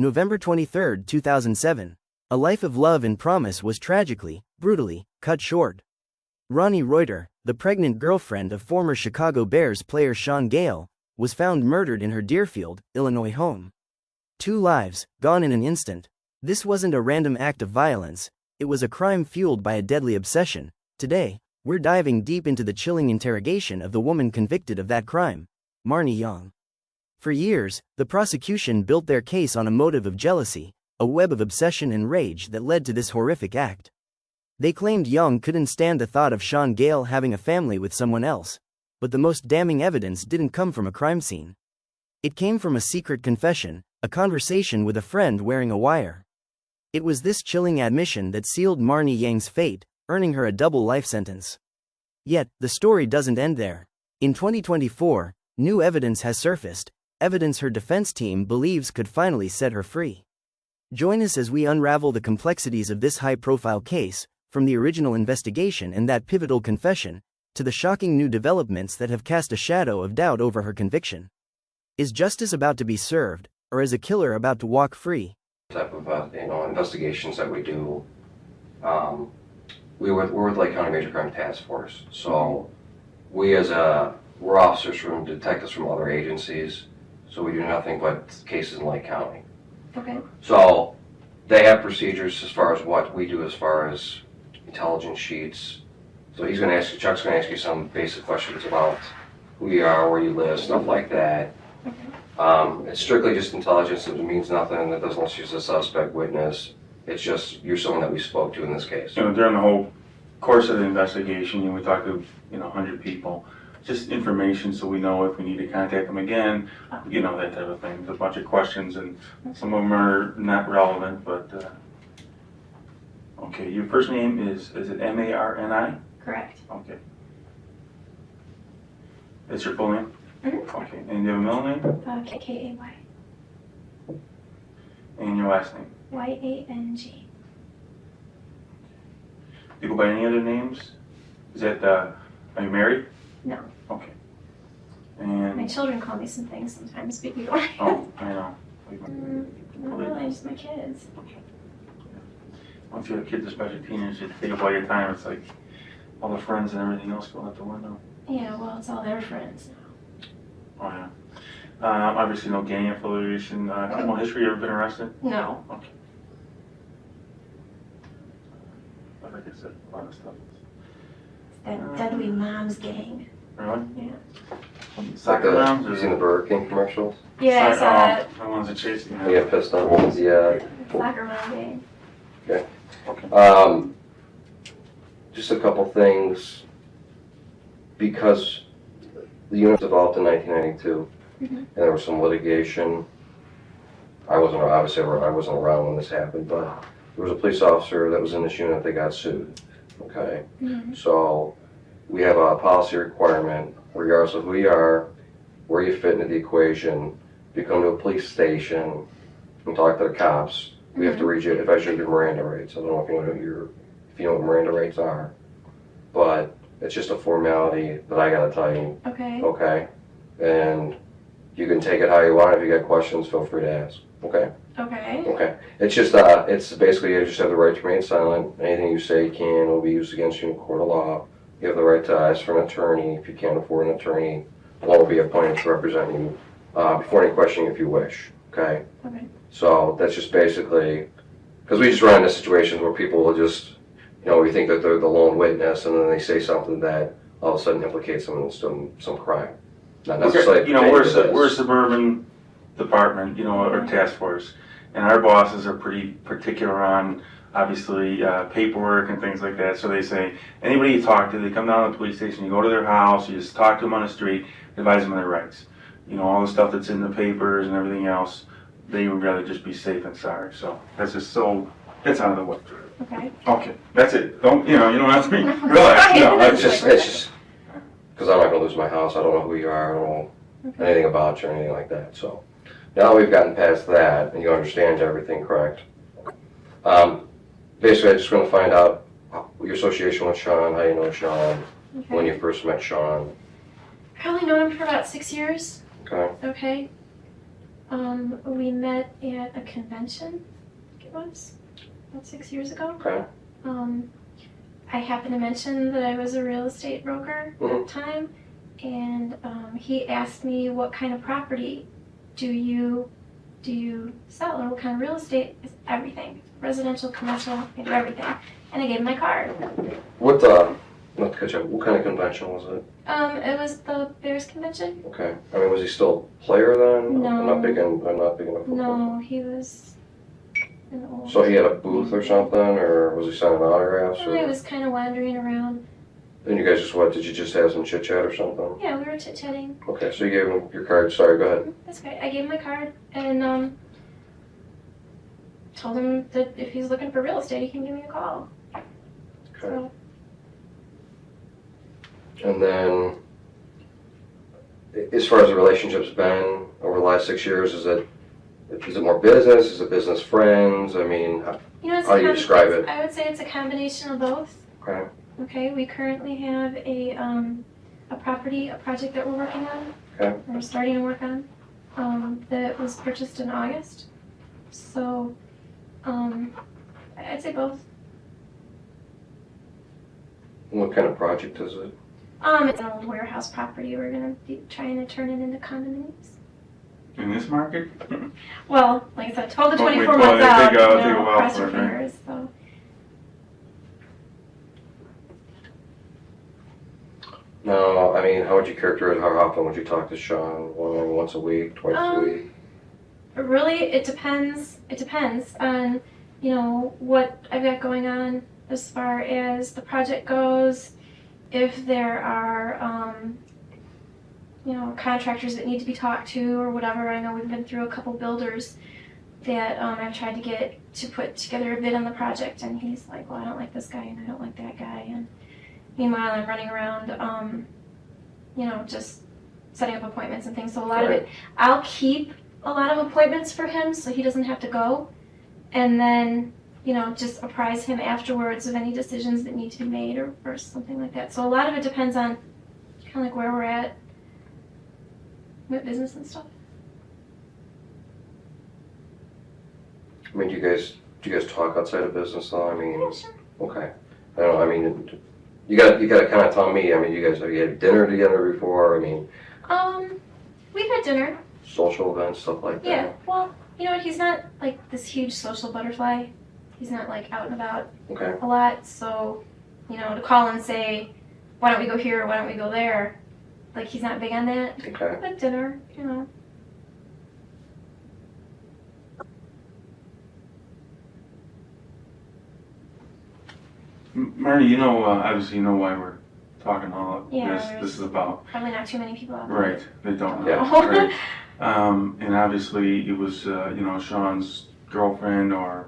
November 23, 2007. A life of love and promise was tragically, brutally, cut short. Rhoni Reuter, the pregnant girlfriend of former Chicago Bears player Shaun Gayle, was found murdered in her Deerfield, Illinois home. 2 lives, gone in an instant. This wasn't a random act of violence, it was a crime fueled by a deadly obsession. Today, we're diving deep into the chilling interrogation of the woman convicted of that crime, Marni Yang. For years, the prosecution built their case on a motive of jealousy, a web of obsession and rage that led to this horrific act. They claimed Yang couldn't stand the thought of Shaun Gayle having a family with someone else, but the most damning evidence didn't come from a crime scene. It came from a secret confession, a conversation with a friend wearing a wire. It was this chilling admission that sealed Marni Yang's fate, earning her a double life sentence. Yet, the story doesn't end there. In 2024, new evidence has surfaced, evidence her defense team believes could finally set her free. Join us as we unravel the complexities of this high-profile case, from the original investigation and that pivotal confession, to the shocking new developments that have cast a shadow of doubt over her conviction. Is justice about to be served, or is a killer about to walk free? Type of investigations that we do, we're with Lake County Major Crime Task Force. So we're officers from detectives from other agencies. So we do nothing but cases in Lake County. Okay. So they have procedures as far as what we do as far as intelligence sheets. So Chuck's going to ask you some basic questions about who you are, where you live, stuff like that. Okay. It's strictly just intelligence. It means nothing. That doesn't list you as a suspect, witness. It's just you're someone that we spoke to in this case. During the whole course of the investigation, we talked to 100 people. Just information so we know if we need to contact them again, that type of thing. There's a bunch of questions and some of them are not relevant, but okay, your first name is it Marni? Correct. Okay. That's your full name? Mm-hmm. Okay, and you have a middle name? K-A-Y. And your last name? Y-A-N-G. Do you go by any other names? Is that, are you married? No. Okay. And My children call me some things sometimes, but you don't. oh, I know. Not really, just my kids. Once you have kids, especially teenagers, you take up all your time. It's like all the friends and everything else going out the window. Yeah, well, it's all their friends now. Oh, yeah. Obviously, no gang affiliation. Criminal history, you ever been arrested? No. Okay. Like I said, a lot of stuff. That deadly mom's gang. Really? Yeah. Soccer moms? You seen the Burger King commercials? Yeah, I saw that. The ones that chase you. You get pissed on ones, yeah. Soccer mom gang. Okay. Okay. Just a couple things. Because the unit was developed in 1992, and there was some litigation. I wasn't around when this happened, but there was a police officer that was in this unit that got sued. Okay. So we have a policy requirement, regardless of who you are, where you fit into the equation. If you come to a police station and talk to the cops, we have to advise you of your Miranda rights. I don't know if you know what Miranda rights are, but it's just a formality that I gotta tell you. Okay. Okay? And you can take it how you want. If you got questions, feel free to ask. Okay? Okay. Okay. It's just, it's basically you just have the right to remain silent. Anything you say will be used against you in a court of law. You have the right to ask for an attorney if you can't afford an attorney. One will be appointed to represent you before any questioning if you wish. Okay? Okay. So that's just basically, because we just run into situations where people will just, we think that they're the lone witness, and then they say something that all of a sudden implicates them in some crime. Not necessarily. Okay. We're a suburban department, or task force, and our bosses are pretty particular on, obviously, paperwork and things like that. So they say, anybody you talk to, they come down to the police station, you go to their house, you just talk to them on the street, advise them of their rights. All the stuff that's in the papers and everything else, they would rather just be safe and sorry. So that's just it's out of the way. Okay. Okay, that's it. Don't, you don't have to be, relax. No, It's just, because I'm not going to lose my house. I don't know who you are. I don't know anything about you or anything like that. So now we've gotten past that, and you understand everything, correct? Basically, I just want to find out your association with Shaun, how you know Shaun, when you first met Shaun. Probably known him for about 6 years. Okay. Okay. We met at a convention, I think it was, about 6 years ago. Okay. I happened to mention that I was a real estate broker at the time, and he asked me, what kind of property do you sell, or what kind of real estate? It's everything, residential, commercial, I do everything. And I gave him my card. What not to catch up, what kind of convention was it? It was the Bears convention. Okay. I mean, was he still a player then? No. I'm not big in football. No, he was an old. So he had a booth or something, or was he signing autographs? I was kind of wandering around. And you guys just, what, did you just have some chit chat or something? Yeah, we were chit-chatting. Okay, so you gave him your card. Sorry, go ahead. That's great. I gave him my card and told him that if he's looking for real estate, he can give me a call. Okay. So, And then, as far as the relationship's been over the last 6 years, is it more business? Is it business friends? I mean, it's how do you describe it? I would say it's a combination of both. Okay. Okay, we currently have a project that we're working on. Okay. We're starting to work on, that was purchased in August. So, I'd say both. What kind of project is it? It's an old warehouse property. We're gonna be trying to turn it into condominiums. In this market? Well, like I said, 12 to Well, 24 well, months out, take a while cross for your it, right? fingers, so. No, I mean, how would you characterize, how often would you talk to Shaun? Once a week, twice a week? Really, it depends. It depends on, what I've got going on as far as the project goes. If there are, contractors that need to be talked to or whatever. I know we've been through a couple builders that I've tried to get to put together a bid on the project, and he's like, well, I don't like this guy and I don't like that guy. And meanwhile, I'm running around, just setting up appointments and things. So a lot of it, I'll keep a lot of appointments for him so he doesn't have to go. And then, just apprise him afterwards of any decisions that need to be made or something like that. So a lot of it depends on kind of like where we're at with business and stuff. I mean, do you guys talk outside of business though? I mean, Yeah, sure. okay. I don't know, I mean, you got to kind of tell me, I mean, have you had dinner together before? I mean, We've had dinner. social events, stuff like that? Yeah, well, he's not like this huge social butterfly. He's not like out and about Okay. a lot, so, to call and say, why don't we go here or why don't we go there, like he's not big on that. Okay. But dinner, Marni, obviously you know why we're talking all Yeah, this is about. probably not too many people out there. Right, they don't know. Yeah. Right. And obviously it was, Shaun's girlfriend, or,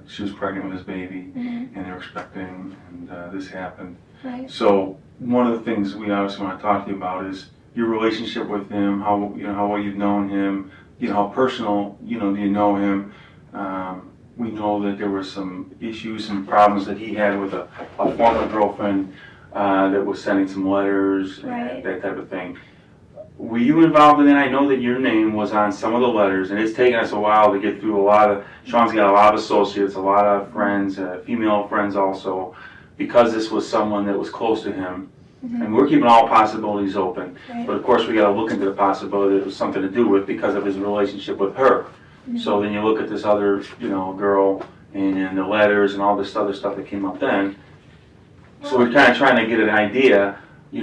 she was pregnant with his baby, Mhm. and they were expecting, and this happened. Right. So one of the things we obviously want to talk to you about is your relationship with him, how well you've known him, how personal, do you know him. We know that there were some issues and problems that he had with a former girlfriend that was sending some letters, Right. and that type of thing. Were you involved in that? I know that your name was on some of the letters, and it's taken us a while to get through Shaun's got a lot of associates, a lot of friends, female friends also, because this was someone that was close to him. Mhm. And we're keeping all possibilities open. Right. But of course, we got to look into the possibility that it was something to do with because of his relationship with her. Mhm. So then you look at this other, girl, and the letters and all this other stuff that came up then. So we're kind of trying to get an idea,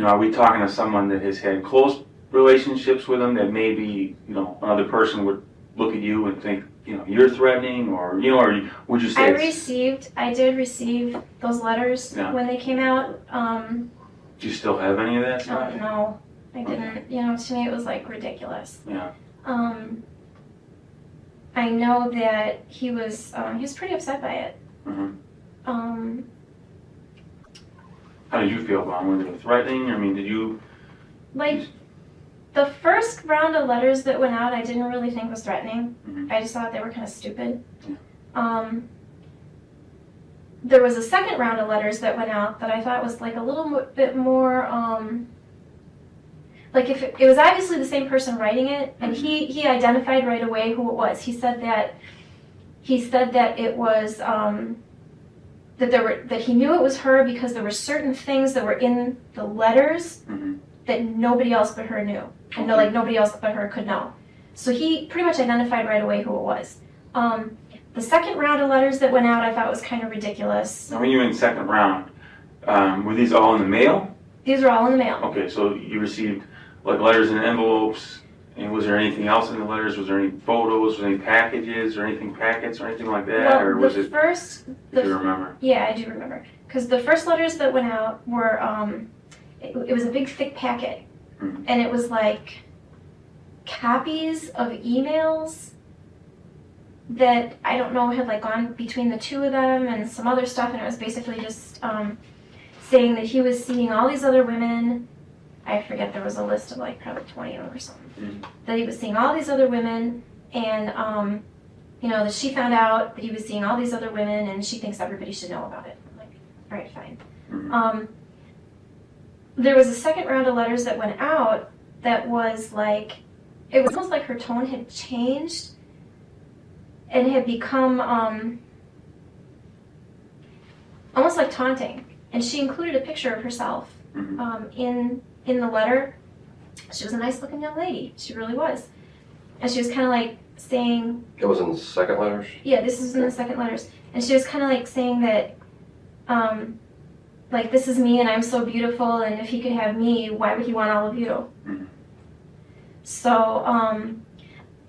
are we talking to someone that has had close relationships with him that maybe, another person would look at you and think, you're threatening, or, or would you say I did receive those letters Yeah. when they came out. do you still have any of that stuff? No, I didn't. To me it was like ridiculous. Yeah. I know that he was pretty upset by it. Mm-hmm. How did you feel about him? Were they threatening? I mean, did you... Like, the first round of letters that went out, I didn't really think was threatening. Mhm. I just thought they were kind of stupid. Yeah. There was a second round of letters that went out that I thought was like a little bit more, like if it was obviously the same person writing it, and he identified right away who it was. He said that it was that he knew it was her because there were certain things that were in the letters that nobody else but her knew, and like nobody else but her could know. So he pretty much identified right away who it was. The second round of letters that went out, I thought was kind of ridiculous. Now, when you mean second round, were these all in the mail? These were all in the mail. Okay, so you received like letters in envelopes, and was there anything else in the letters? Was there any photos, was there any packages, or anything packets, or anything like that? Well, or was it? Do you remember? Yeah, I do remember. Because the first letters that went out were, it was a big thick packet, and it was like copies of emails that I don't know had like gone between the two of them and some other stuff, and it was basically just saying that he was seeing all these other women. I forget, there was a list of like probably 20 of them or something. That he was seeing all these other women, and you know, that she found out that he was seeing all these other women, and she thinks everybody should know about it. I'm like, all right, fine. There was a second round of letters that went out that was like, it was almost like her tone had changed and had become almost like taunting. And she included a picture of herself in the letter. She was a nice looking young lady. She really was. And she was kind of like saying... It was in the second letters? Yeah, this is in the second letters. And she was kind of like saying that, like, this is me and I'm so beautiful, and if he could have me, why would he want all of you? So,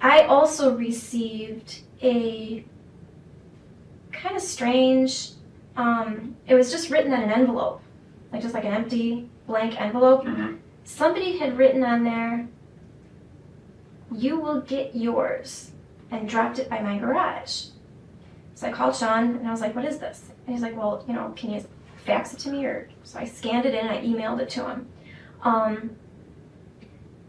I also received a kind of strange, it was just written on an envelope, like just like an empty blank envelope. Somebody had written on there, "You will get yours," and dropped it by my garage. So I called Shaun and I was like, "What is this?" And he's like, "Well, you know, can you fax it to me?" Or so I scanned it in and I emailed it to him.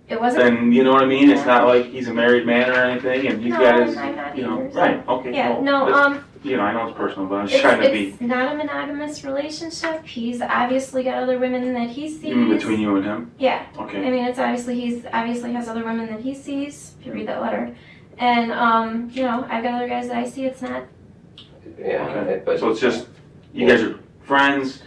It wasn't. And you know what I mean? It's not like he's a married man or anything, and he's got his, I'm not you know, either, so. right? Okay. Yeah, well, no. You know, I know it's personal, but I'm just trying to be. It's not a monogamous relationship. He's obviously got other women that he sees. You mean between you and him? Yeah. Okay. I mean, it's obviously he's obviously has other women that he sees. If you read that letter, and you know, I've got other guys that I see. It's not. Yeah. Okay. But so it's just you guys are friends,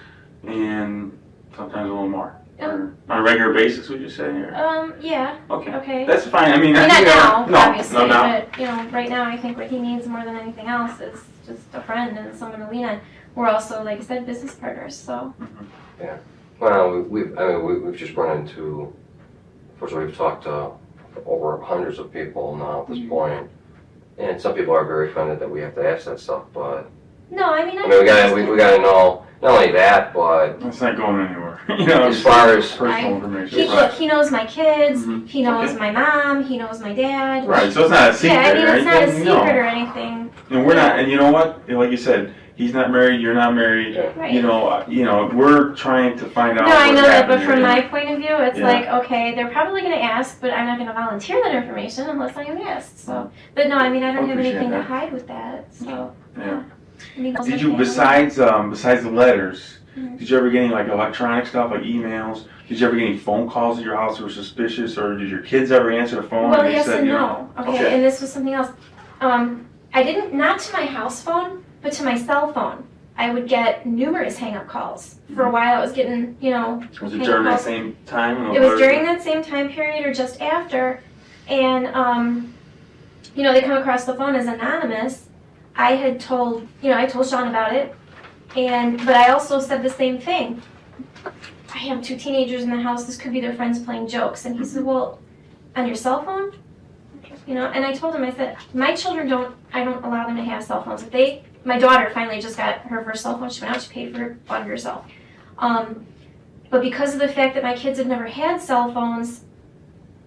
and sometimes a little more. Or on a regular basis, would you say? Or? Yeah. Okay. Okay. That's fine. I mean, not now, obviously, no, but you know, right now, I think what he needs more than anything else is just a friend and someone to lean on. We're also, like I said, business partners, so. Yeah. Well, we've just run into, unfortunately, we've talked to over hundreds of people now at this point, and some people are very offended that we have to ask that stuff, but. No, I mean, we gotta know. Not only that, but it's not going anywhere. You know, as far as personal information. He knows my kids. He knows my mom. He knows my dad. Right. So it's not a secret. Yeah, I mean, it's not a secret no. or anything. And we're not. And you know what? Like you said, he's not married. You're not married. Right. You know. We're trying to find out. No, I know that, but here, from my point of view, it's like, okay, they're probably going to ask, but I'm not going to volunteer that information unless I am asked. So, but no, I mean, I don't have anything to hide with that. So. Yeah. I mean, did you besides the letters? Did you ever get any like electronic stuff, like emails? Did you ever get any phone calls at your house that were suspicious, or did your kids ever answer the phone? Well, yes and no. Okay, and this was something else. I didn't, not to my house phone, but to my cell phone. I would get numerous hang-up calls. For a while, I was getting, you know. Was it during that same time? It was during that same time period, or just after, and you know, they come across the phone as anonymous. I told Shaun about it. But I also said the same thing. I have 2 teenagers in the house. This could be their friends playing jokes. And he said, well, on your cell phone? You know, and I told him, I said, my children I don't allow them to have cell phones. My daughter finally just got her first cell phone. She went out, she paid for it, bought it herself. But because of the fact that my kids have never had cell phones,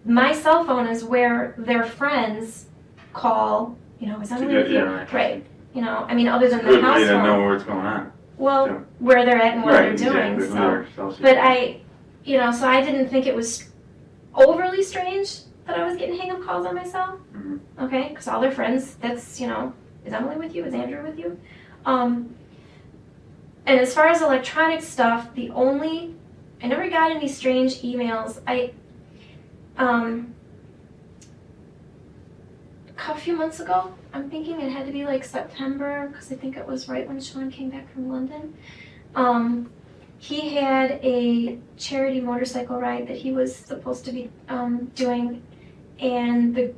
my cell phone is where their friends call, you know, is that with you? Right. You know, I mean, other than the house phone. To know what's going on. Well, where they're at and what they're doing. So, but you know, so I didn't think it was overly strange that I was getting hang-up calls on my cell. Okay, because all their friends, that's, you know, is Emily with you? Is Andrew with you? And as far as electronic stuff, I never got any strange emails. A few months ago, I'm thinking it had to be like September, because I think it was right when Shaun came back from London. He had a charity motorcycle ride that he was supposed to be doing, and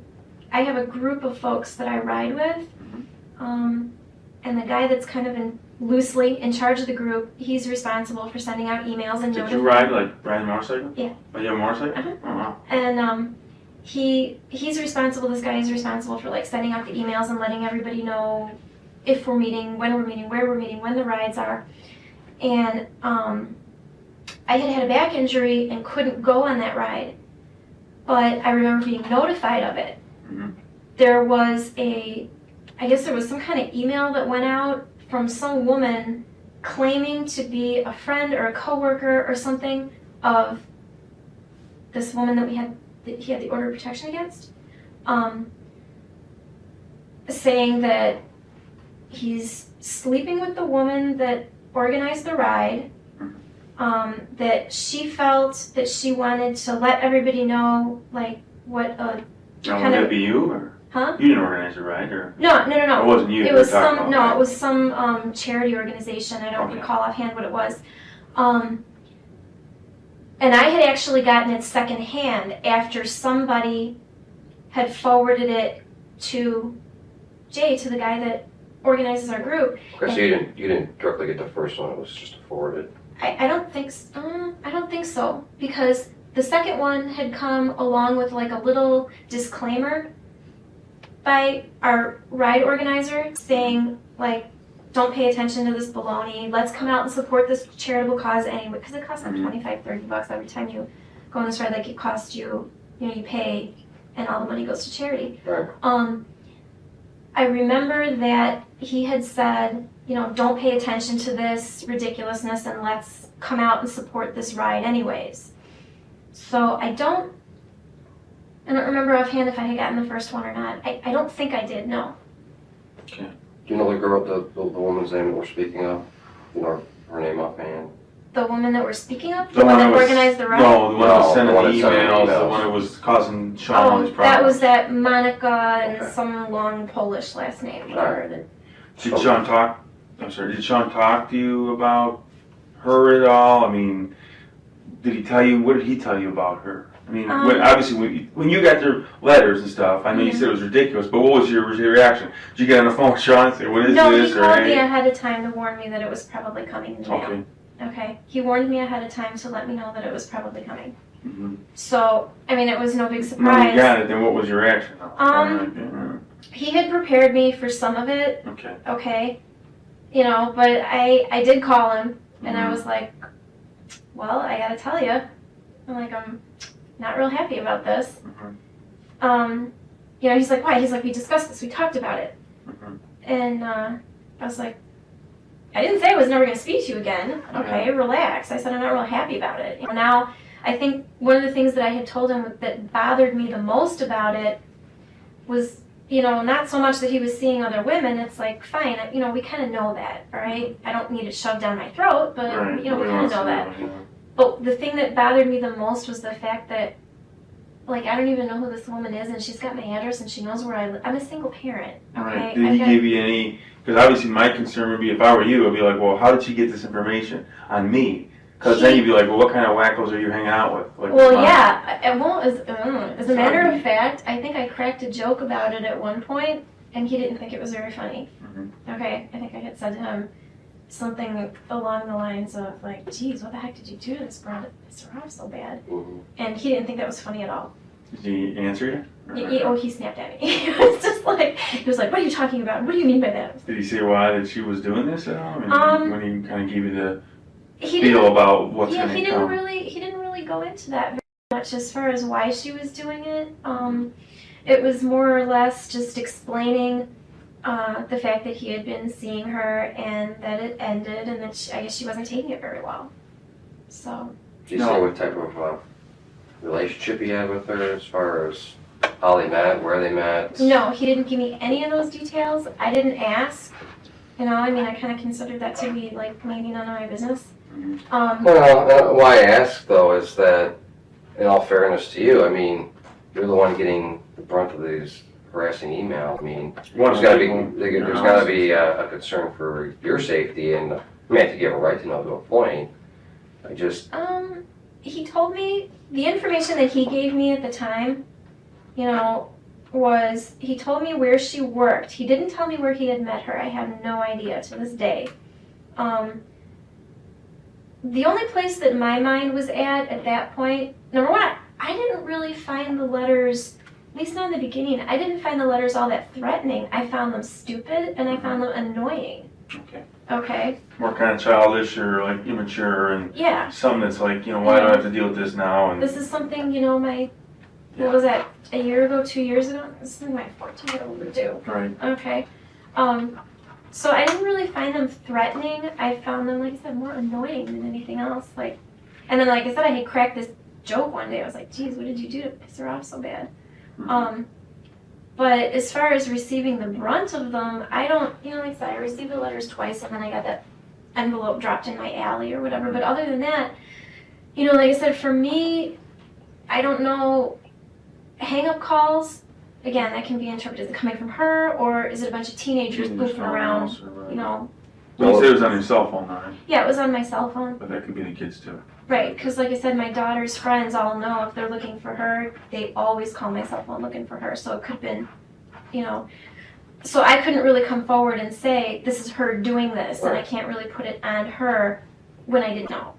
I have a group of folks that I ride with, and the guy that's kind of loosely in charge of the group, he's responsible for sending out emails and Did you ride a motorcycle? Yeah. Oh, you have a motorcycle? Uh-huh. Oh, wow. And he's responsible, this guy is responsible for like sending out the emails and letting everybody know if we're meeting, when we're meeting, where we're meeting, when the rides are. And I had a back injury and couldn't go on that ride, but I remember being notified of it. Mm-hmm. There was I guess there was some kind of email that went out from some woman claiming to be a friend or a coworker or something of this woman that he had the order of protection against, saying that he's sleeping with the woman that organized the ride, that she felt that she wanted to let everybody know, like, what a now, would that be you, or? Huh? You didn't organize it, right? Or? No. It wasn't you. It was it was some charity organization. I don't recall offhand what it was. And I had actually gotten it secondhand after somebody had forwarded it to Jay, to the guy that organizes our group. Okay, so you didn't directly get the first one. It was just forwarded. I don't think so, because the second one had come along with like a little disclaimer by our ride organizer saying, like, don't pay attention to this baloney, let's come out and support this charitable cause anyway, because it costs like $25-30 every time you go on this ride. Like, it costs you, you pay and all the money goes to charity. Right. I remember that he had said, don't pay attention to this ridiculousness and let's come out and support this ride anyways. So I don't remember offhand if I had gotten the first one or not. I don't think I did, no. Okay. Do you know the girl, the woman's name that we're speaking of? You know her name offhand? The woman that we're speaking of? The one that organized the ride? No, the one that sent the emails, the emails. one that was causing Shaun his problems. That was that Monica and some long Polish last name. Right. Did Shaun talk? I'm sorry. Did Shaun talk to you about her at all? I mean, did he tell you? What did he tell you about her? I mean, obviously, when you got their letters and stuff, I know you said it was ridiculous, but what was your reaction? Did you get on the phone with Shaun and say, "What is this?" No, he called me ahead of time to warn me that it was probably coming in the mail. Okay. Okay. He warned me ahead of time to let me know that it was probably coming. Mm-hmm. So, I mean, it was no big surprise. When you got it, then what was your reaction? He had prepared me for some of it. Okay. Okay. But I did call him, and I was like, well, I gotta tell you, I'm not real happy about this. He's like, why? He's like, we discussed this, we talked about it. And I was like, I didn't say I was never going to speak to you again. Okay, relax. I said I'm not real happy about it. Now, I think one of the things that I had told him that bothered me the most about it was, not so much that he was seeing other women. It's like, fine, we kind of know that, all right? I don't need it shoved down my throat, but, we kind of know that. But the thing that bothered me the most was the fact that, like, I don't even know who this woman is, and she's got my address, and she knows where I live. I'm a single parent, okay? Right. Did he give you any, because obviously my concern would be, if I were you, I'd be like, well, how did she get this information on me? Because then you'd be like, well, what kind of wackos are you hanging out with? Like, well, yeah. As a matter of fact, I think I cracked a joke about it at one point, and he didn't think it was very funny. Okay, I think I had said to him something along the lines of, like, geez, what the heck did you do to this girl? It's off so bad. And he didn't think that was funny at all. Did he answer you? He snapped at me. He was just like, what are you talking about? What do you mean by that? Did he say why that she was doing this at all? I mean, when he kind of gave you the he feel about what's going to come. He didn't really go into that very much as far as why she was doing it. It was more or less just explaining the fact that he had been seeing her and that it ended, and that I guess she wasn't taking it very well. So. Did you say what type of relationship he had with her, as far as how they met, where they met? No, he didn't give me any of those details. I didn't ask. I kind of considered that to be, like, maybe none of my business. Well, why I ask, though, is that in all fairness to you, I mean, you're the one getting the brunt of these harassing emails. I mean, there's got to be a concern for your safety, and I mean, I think you have a right to know to a point. I just he told me the information that he gave me at the time, you know, was he told me where she worked. He didn't tell me where he had met her. I have no idea to this day. The only place that my mind was at that point, number one, I didn't really find the letters, at least not in the beginning, I didn't find the letters all that threatening. I found them stupid and I found them annoying. Okay. Okay. More kind of childish or like immature, and yeah. Something that's like, you know, why do I have to deal with this now? And this is something, you know, what was that, a year ago, 2 years ago? This is my 14th overdue. Right. Okay. So I didn't really find them threatening. I found them, like I said, more annoying than anything else. Like, and then, like I said, I had cracked this joke one day. I was like, geez, what did you do to piss her off so bad? But as far as receiving the brunt of them, I don't, you know, like I said, I received the letters twice, and then I got that envelope dropped in my alley or whatever. But other than that, you know, like I said, for me, I don't know, hang-up calls, again, that can be interpreted as coming from her, or is it a bunch of teenagers goofing around, you know. Well, you said it was on your cell phone, right? Yeah, it was on my cell phone. But that could be the kids too. Right, because like I said, my daughter's friends all know if they're looking for her, they always call my cell phone looking for her. So it could have been, you know, so I couldn't really come forward and say, this is her doing this, and I can't really put it on her when I didn't know.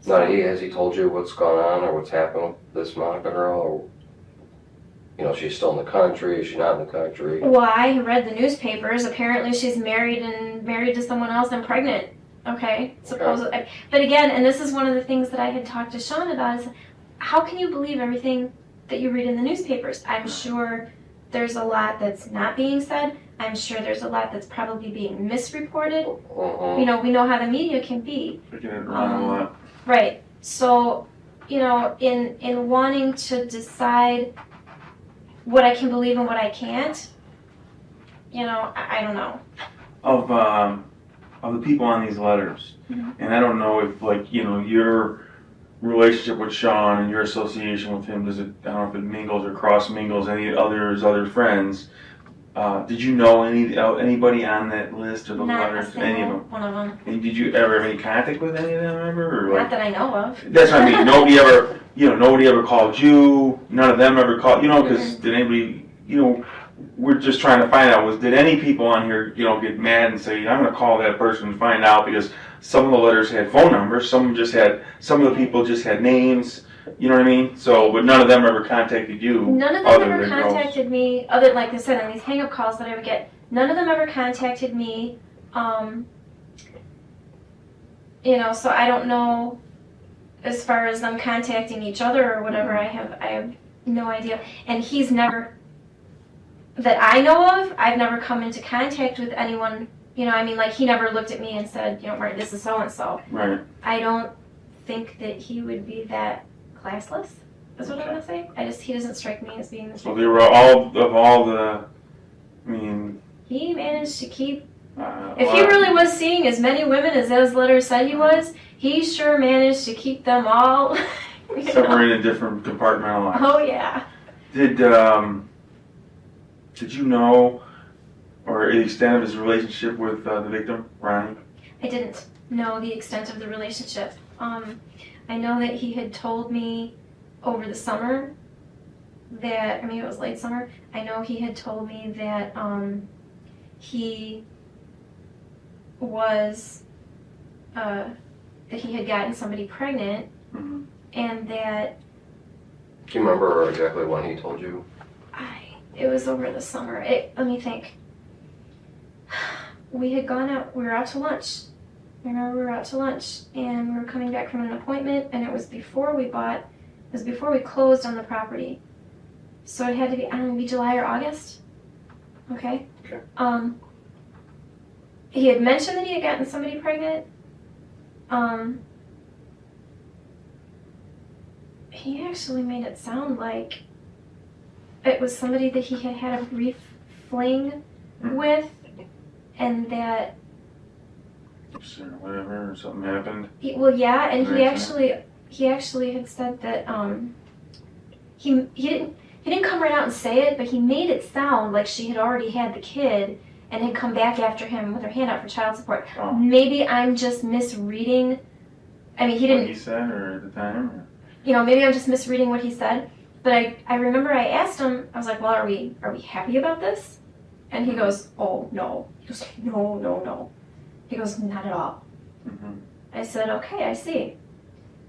Now, has he told you what's gone on or what's happened with this Monica girl? Or, you know, she's still in the country, is she not in the country? Well, I read the newspapers. Apparently she's married to someone else and pregnant. Okay, supposedly. Okay. But again, and this is one of the things that I had talked to Shaun about, is how can you believe everything that you read in the newspapers? I'm sure there's a lot that's not being said. I'm sure there's a lot that's probably being misreported. You know, we know how the media can be. Picking it around a lot. Right. So, you know, in wanting to decide what I can believe and what I can't, you know, I don't know. Of the people on these letters, and I don't know if, like, you know, your relationship with Shaun and your association with him, does it, I don't know if it mingles or cross mingles any other friends. Did you know anybody on that list or those letters? Any of them? One of them. And did you ever have any contact with any of them, ever? Or Not that I know of. That's what I mean. Nobody ever called you. None of them ever called. You know, because did anybody? You know, we're just trying to find out. Did any people on here, you know, get mad and say, I'm going to call that person and find out, because some of the letters had phone numbers, some of the people just had names. You know what I mean? So, but none of them ever contacted you. None of them ever contacted me, other, like I said, on these hang-up calls that I would get. None of them ever contacted me. You know, so I don't know, as far as them contacting each other or whatever. I have no idea. And he's never, that I know of, I've never come into contact with anyone. You know, I mean, like, he never looked at me and said, you know, Martin, this is so and so. Right. I don't think that he would be that classless, is what I'm gonna say. He doesn't strike me as being this. So they were all the, I mean. He managed to keep, if he really was seeing as many women as those letters said he was, he sure managed to keep them all. Separated, different compartmentalized. Oh yeah. Did you know, or the extent of his relationship with the victim, Rhoni? I didn't know the extent of the relationship. I know that he had told me over the summer that, I mean, it was late summer, I know he had told me that he was, that he had gotten somebody pregnant, and that... Do you remember exactly when he told you? It was over the summer. Let me think. We had gone out, we were out to lunch. I remember we were out to lunch, and we were coming back from an appointment, and it was before we closed on the property. So it had to be, I don't know, maybe July or August. Okay? He had mentioned that he had gotten somebody pregnant. He actually made it sound like it was somebody that he had had a brief fling with, and that... Or whatever, or something happened. Well, yeah, and he actually, he actually had said that he didn't come right out and say it, but he made it sound like she had already had the kid and had come back after him with her hand out for child support. Oh. Maybe I'm just misreading. I mean, he didn't. What he said, or at the time? Or? You know, maybe I'm just misreading what he said. But I remember I asked him. I was like, "Well, are we happy about this?" And he goes, "Oh no." He goes, "No." He goes, "Not at all." Mm-hmm. I said, "Okay, I see."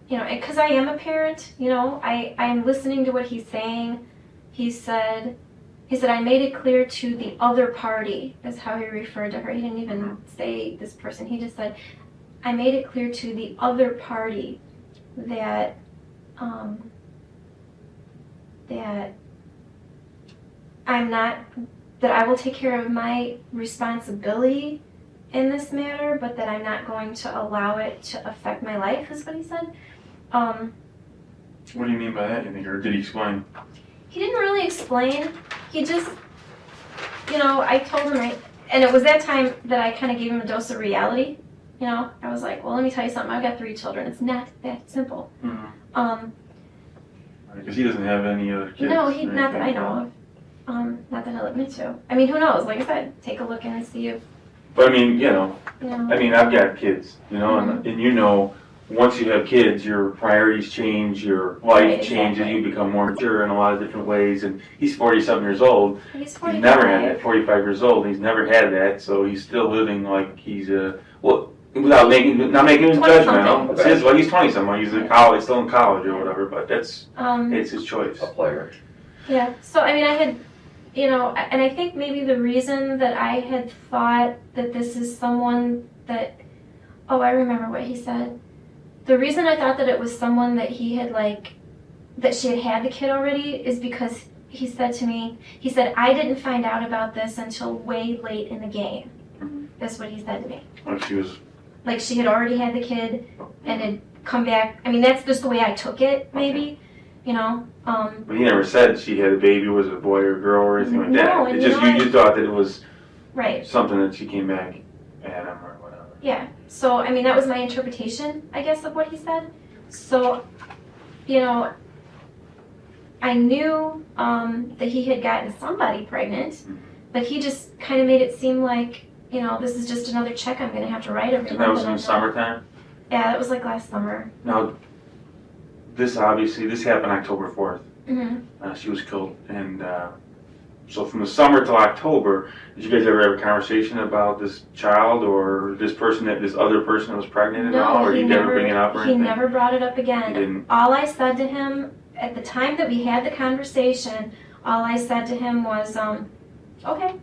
You know, because I am a parent. You know, I'm listening to what he's saying. He said, I made it clear to the other party, is how he referred to her. He didn't even say this person. He just said, I made it clear to the other party that that I will take care of my responsibility in this matter, but that I'm not going to allow it to affect my life," is what he said. What do you mean by that, you think, or did he explain? He didn't really explain. He just, you know, I told him, and it was that time that I kind of gave him a dose of reality. You know, I was like, well, let me tell you something. I've got 3 children. It's not that simple. Mm-hmm. Because he doesn't have any other kids. No, not that I know of. Not that he'll admit to. I mean, who knows? Like I said, take a look and see if. But I mean, I mean, I've got kids, Mm-hmm. and you know, once you have kids, your priorities change, your life changes, exactly. you become more mature in a lot of different ways. And he's 40-something years old. He's 45. He's never had that. 45 years old. He's never had that, so he's still living like he's without not making him judgmental. It's his, he's 20-something. He's in college, still in college or whatever. But that's it's his choice. A player. Yeah. So I mean, I had, you know, and I think maybe the reason that I had thought that this is someone that, I remember what he said. The reason I thought that it was someone that he had that she had the kid already is because he said to me, I didn't find out about this until way late in the game. Mm-hmm. That's what he said to me. Like she was. Like she had already had the kid and had come back. I mean, that's just the way I took it, maybe. You know. But he never said she had a baby, was it a boy or a girl or anything like that. No, It just you just thought that it was right. Something that she came back at him or whatever. Yeah. So I mean, that was my interpretation, I guess, of what he said. So, you know, I knew that he had gotten somebody pregnant, but he just kind of made it seem like, you know, this is just another check I'm going to have to write every month. And that was in the summertime? Yeah, that was like last summer. Now, this happened October 4th. Mm-hmm. She was killed. And so from the summer till October, did you guys ever have a conversation about this child or this other person that was pregnant at all? Or did you never bring it up or anything? He never brought it up again. He didn't? All I said to him, at the time that we had the conversation, all I said to him was, okay.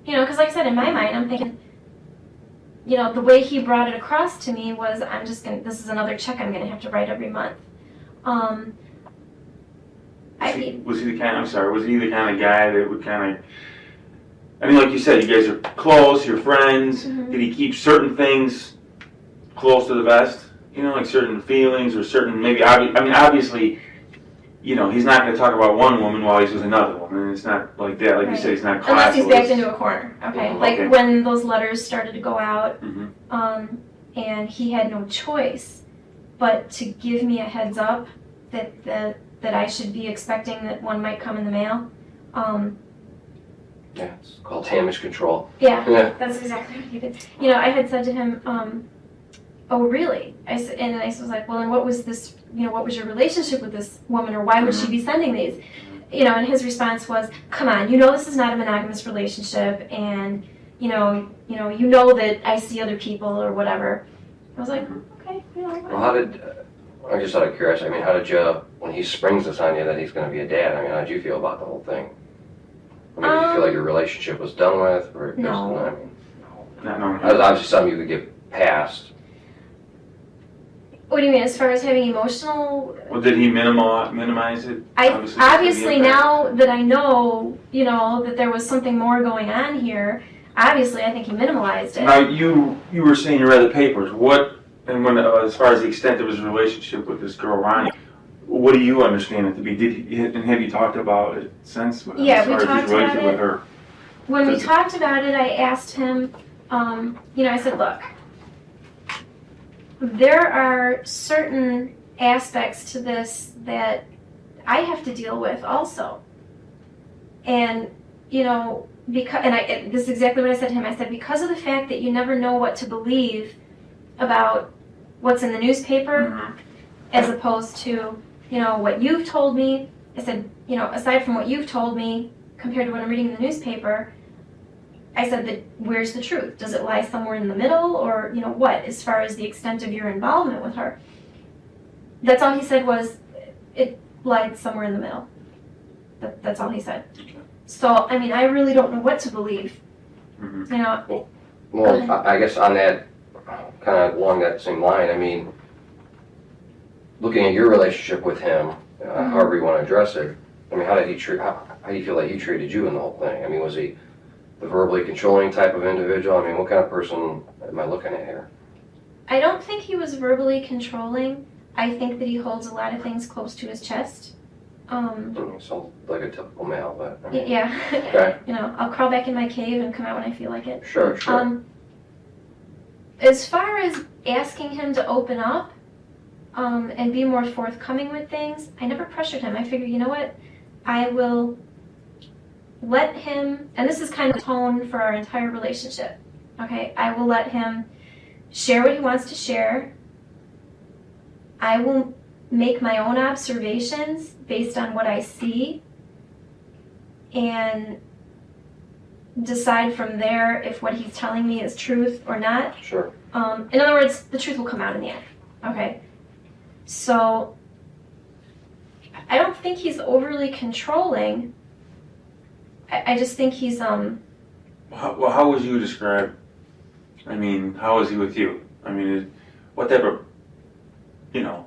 You know, because like I said, in my mind, I'm thinking, you know, the way he brought it across to me was, this is another check I'm going to have to write every month. Was he the kind of guy that would kind of, I mean, like you said, you guys are close, you're friends. Mm-hmm. Did he keep certain things close to the vest? You know, like certain feelings or certain, obviously, you know, he's not going to talk about one woman while he's with another woman. It's not like that. Like you said, he's not classless. Unless he's backed into a corner. Okay. Yeah, like when those letters started to go out, mm-hmm. And he had no choice but to give me a heads up that I should be expecting that one might come in the mail. Yeah, it's called damage control. Yeah, that's exactly what he did. You know, I had said to him, oh, really? And I was like, well, and what was this, you know, what was your relationship with this woman, or why would she be sending these? You know, and his response was, come on, you know this is not a monogamous relationship, and, you know that I see other people or whatever. I was like, okay, you know. Well, I just out of curiosity, I mean, how did you, when he springs this on you that he's going to be a dad, I mean, how did you feel about the whole thing? I mean, did you feel like your relationship was done with? Or No. I mean, No. that was obviously something you could get past. What do you mean, as far as having emotional? Well, did he minimize it? Obviously now that I know, you know, that there was something more going on here, obviously I think he minimalized it. Now, you were saying you read the papers. As far as the extent of his relationship with this girl, Rhoni, what do you understand it to be? And have you talked about it since? Yeah, as we far as talked his relationship about it. with her? When we talked about it, I asked him, you know, I said, look, there are certain aspects to this that I have to deal with also. And, you know, because, and this is exactly what I said to him. I said, because of the fact that you never know what to believe about what's in the newspaper, as opposed to, you know, what you've told me. I said, you know, aside from what you've told me compared to what I'm reading in the newspaper, I said that where's the truth? Does it lie somewhere in the middle, or, you know, what, as far as the extent of your involvement with her? That's all he said was, it lied somewhere in the middle. That's all he said. So, I mean, I really don't know what to believe. You know. Well, I guess on that, kind of along that same line, I mean, looking at your relationship with him, however you want to address it, I mean, how do you feel like he treated you in the whole thing? I mean, was he the verbally controlling type of individual? I mean, what kind of person am I looking at here? I don't think he was verbally controlling. I think that he holds a lot of things close to his chest. Sounds like a typical male, but I mean, yeah. Okay. You know, I'll crawl back in my cave and come out when I feel like it. Sure. As far as asking him to open up and be more forthcoming with things, I never pressured him. I figured, you know what, I will let him, and this is kind of the tone for our entire relationship, okay? I will let him share what he wants to share. I will make my own observations based on what I see and decide from there if what he's telling me is truth or not. Sure. In other words, the truth will come out in the end, okay? So I don't think he's overly controlling. I just think he's Well, how would you describe? I mean, how is he with you? I mean, what type of, you know,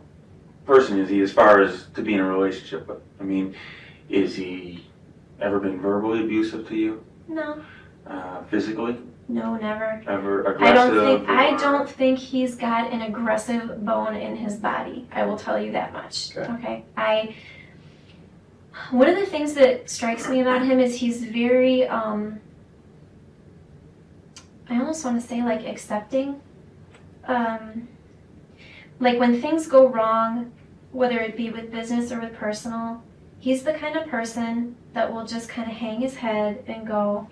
person is he as far as to be in a relationship with? I mean, is he ever been verbally abusive to you? No. Physically? No, never. Ever aggressive? I don't think he's got an aggressive bone in his body. I will tell you that much. Okay. One of the things that strikes me about him is he's very, I almost want to say like accepting. Like when things go wrong, whether it be with business or with personal, he's the kind of person that will just kind of hang his head and go,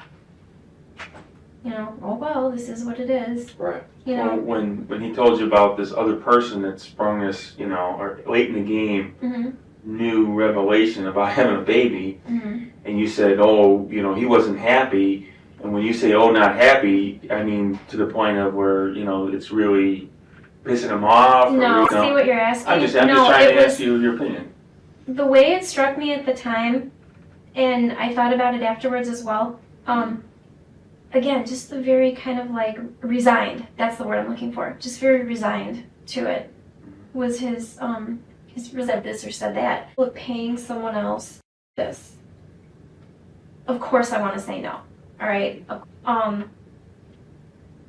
you know, oh well, this is what it is. Right. You know. Well, when he told you about this other person that sprung this, you know, or late in the game, new revelation about having a baby, and you said, oh, you know, he wasn't happy. And when you say, oh, not happy, I mean to the point of where, you know, it's really pissing him off. No, or, you know, see what you're asking? I'm just trying to ask you your opinion. The way it struck me at the time, and I thought about it afterwards as well, again, just the very kind of like resigned, that's the word I'm looking for, just very resigned to it, was his said this or said that. Look, paying someone else this. Of course I want to say no, all right? I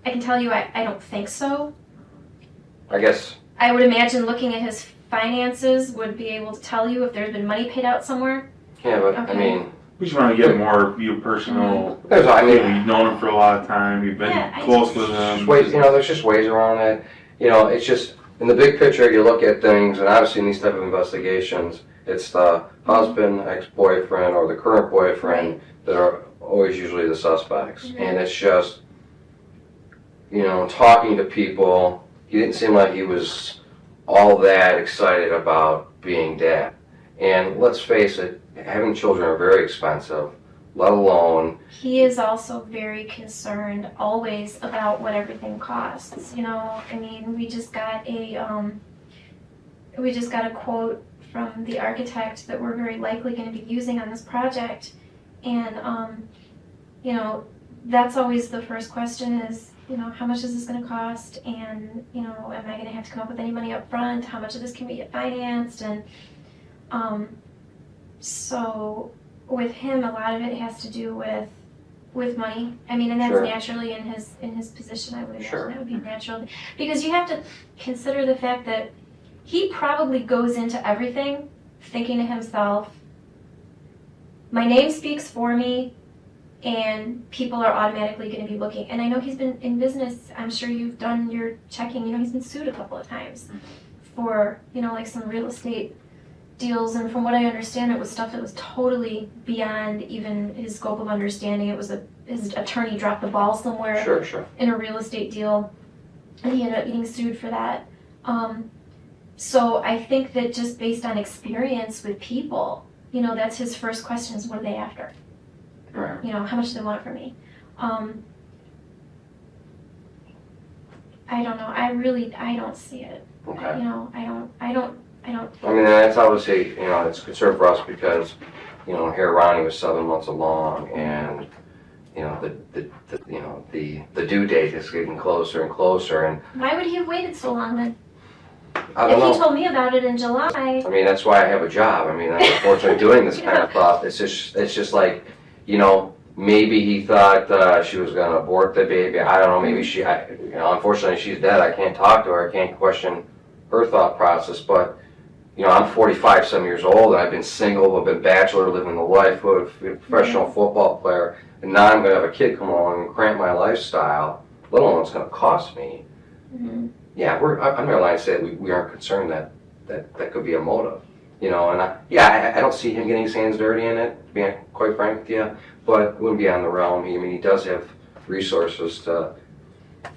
can tell you I don't think so. I guess. I would imagine looking at his finances would be able to tell you if there's been money paid out somewhere. Yeah, but Okay. I mean. We just want to get more of your personal. I mean, you've known him for a lot of time. You've been close with him. There's just ways around that. You know, it's just in the big picture. You look at things, and obviously in these type of investigations, it's the husband, ex-boyfriend, or the current boyfriend that are always usually the suspects. And it's just, you know, talking to people. He didn't seem like he was all that excited about being dad. And let's face it, having children are very expensive, let alone... He is also very concerned always about what everything costs. You know, I mean, we just got a quote from the architect that we're very likely going to be using on this project. And, you know, that's always the first question is, you know, how much is this going to cost? And, you know, am I going to have to come up with any money up front? How much of this can we get financed? And, so with him, a lot of it has to do with money. I mean, and that's naturally in his position. I would imagine that would be natural, because you have to consider the fact that he probably goes into everything thinking to himself, my name speaks for me, and people are automatically going to be looking. And I know he's been in business. I'm sure you've done your checking. You know, he's been sued a couple of times for, you know, like some real estate deals, and from what I understand, it was stuff that was totally beyond even his scope of understanding. It was his attorney dropped the ball somewhere Sure. in a real estate deal, and he ended up getting sued for that. So I think that just based on experience with people, you know, that's his first question is, what are they after? Right. You know, how much do they want from me? I don't know. I don't see it. Okay. You know, I don't. I mean, that's obviously, you know, it's a concern for us because, you know, here Rhoni was 7 months along, and, you know, the due date is getting closer and closer, and Why would he have waited so long then? I If don't know. he told me about it in July. I mean, that's why I have a job. I mean, I'm unfortunately doing this kind of stuff. It's just like, you know, maybe he thought she was going to abort the baby. I don't know. Maybe you know, unfortunately she's dead. I can't talk to her. I can't question her thought process. But, you know, I'm 45 some years old, and I've been single, I've been bachelor, living the life of a professional football player, and now I'm going to have a kid come along and cramp my lifestyle, let alone what's going to cost me. Mm-hmm. Yeah, I'm not lying to say we aren't concerned that could be a motive, you know. And I don't see him getting his hands dirty in it, to be quite frank with you. But it wouldn't be on the realm. I mean, he does have resources to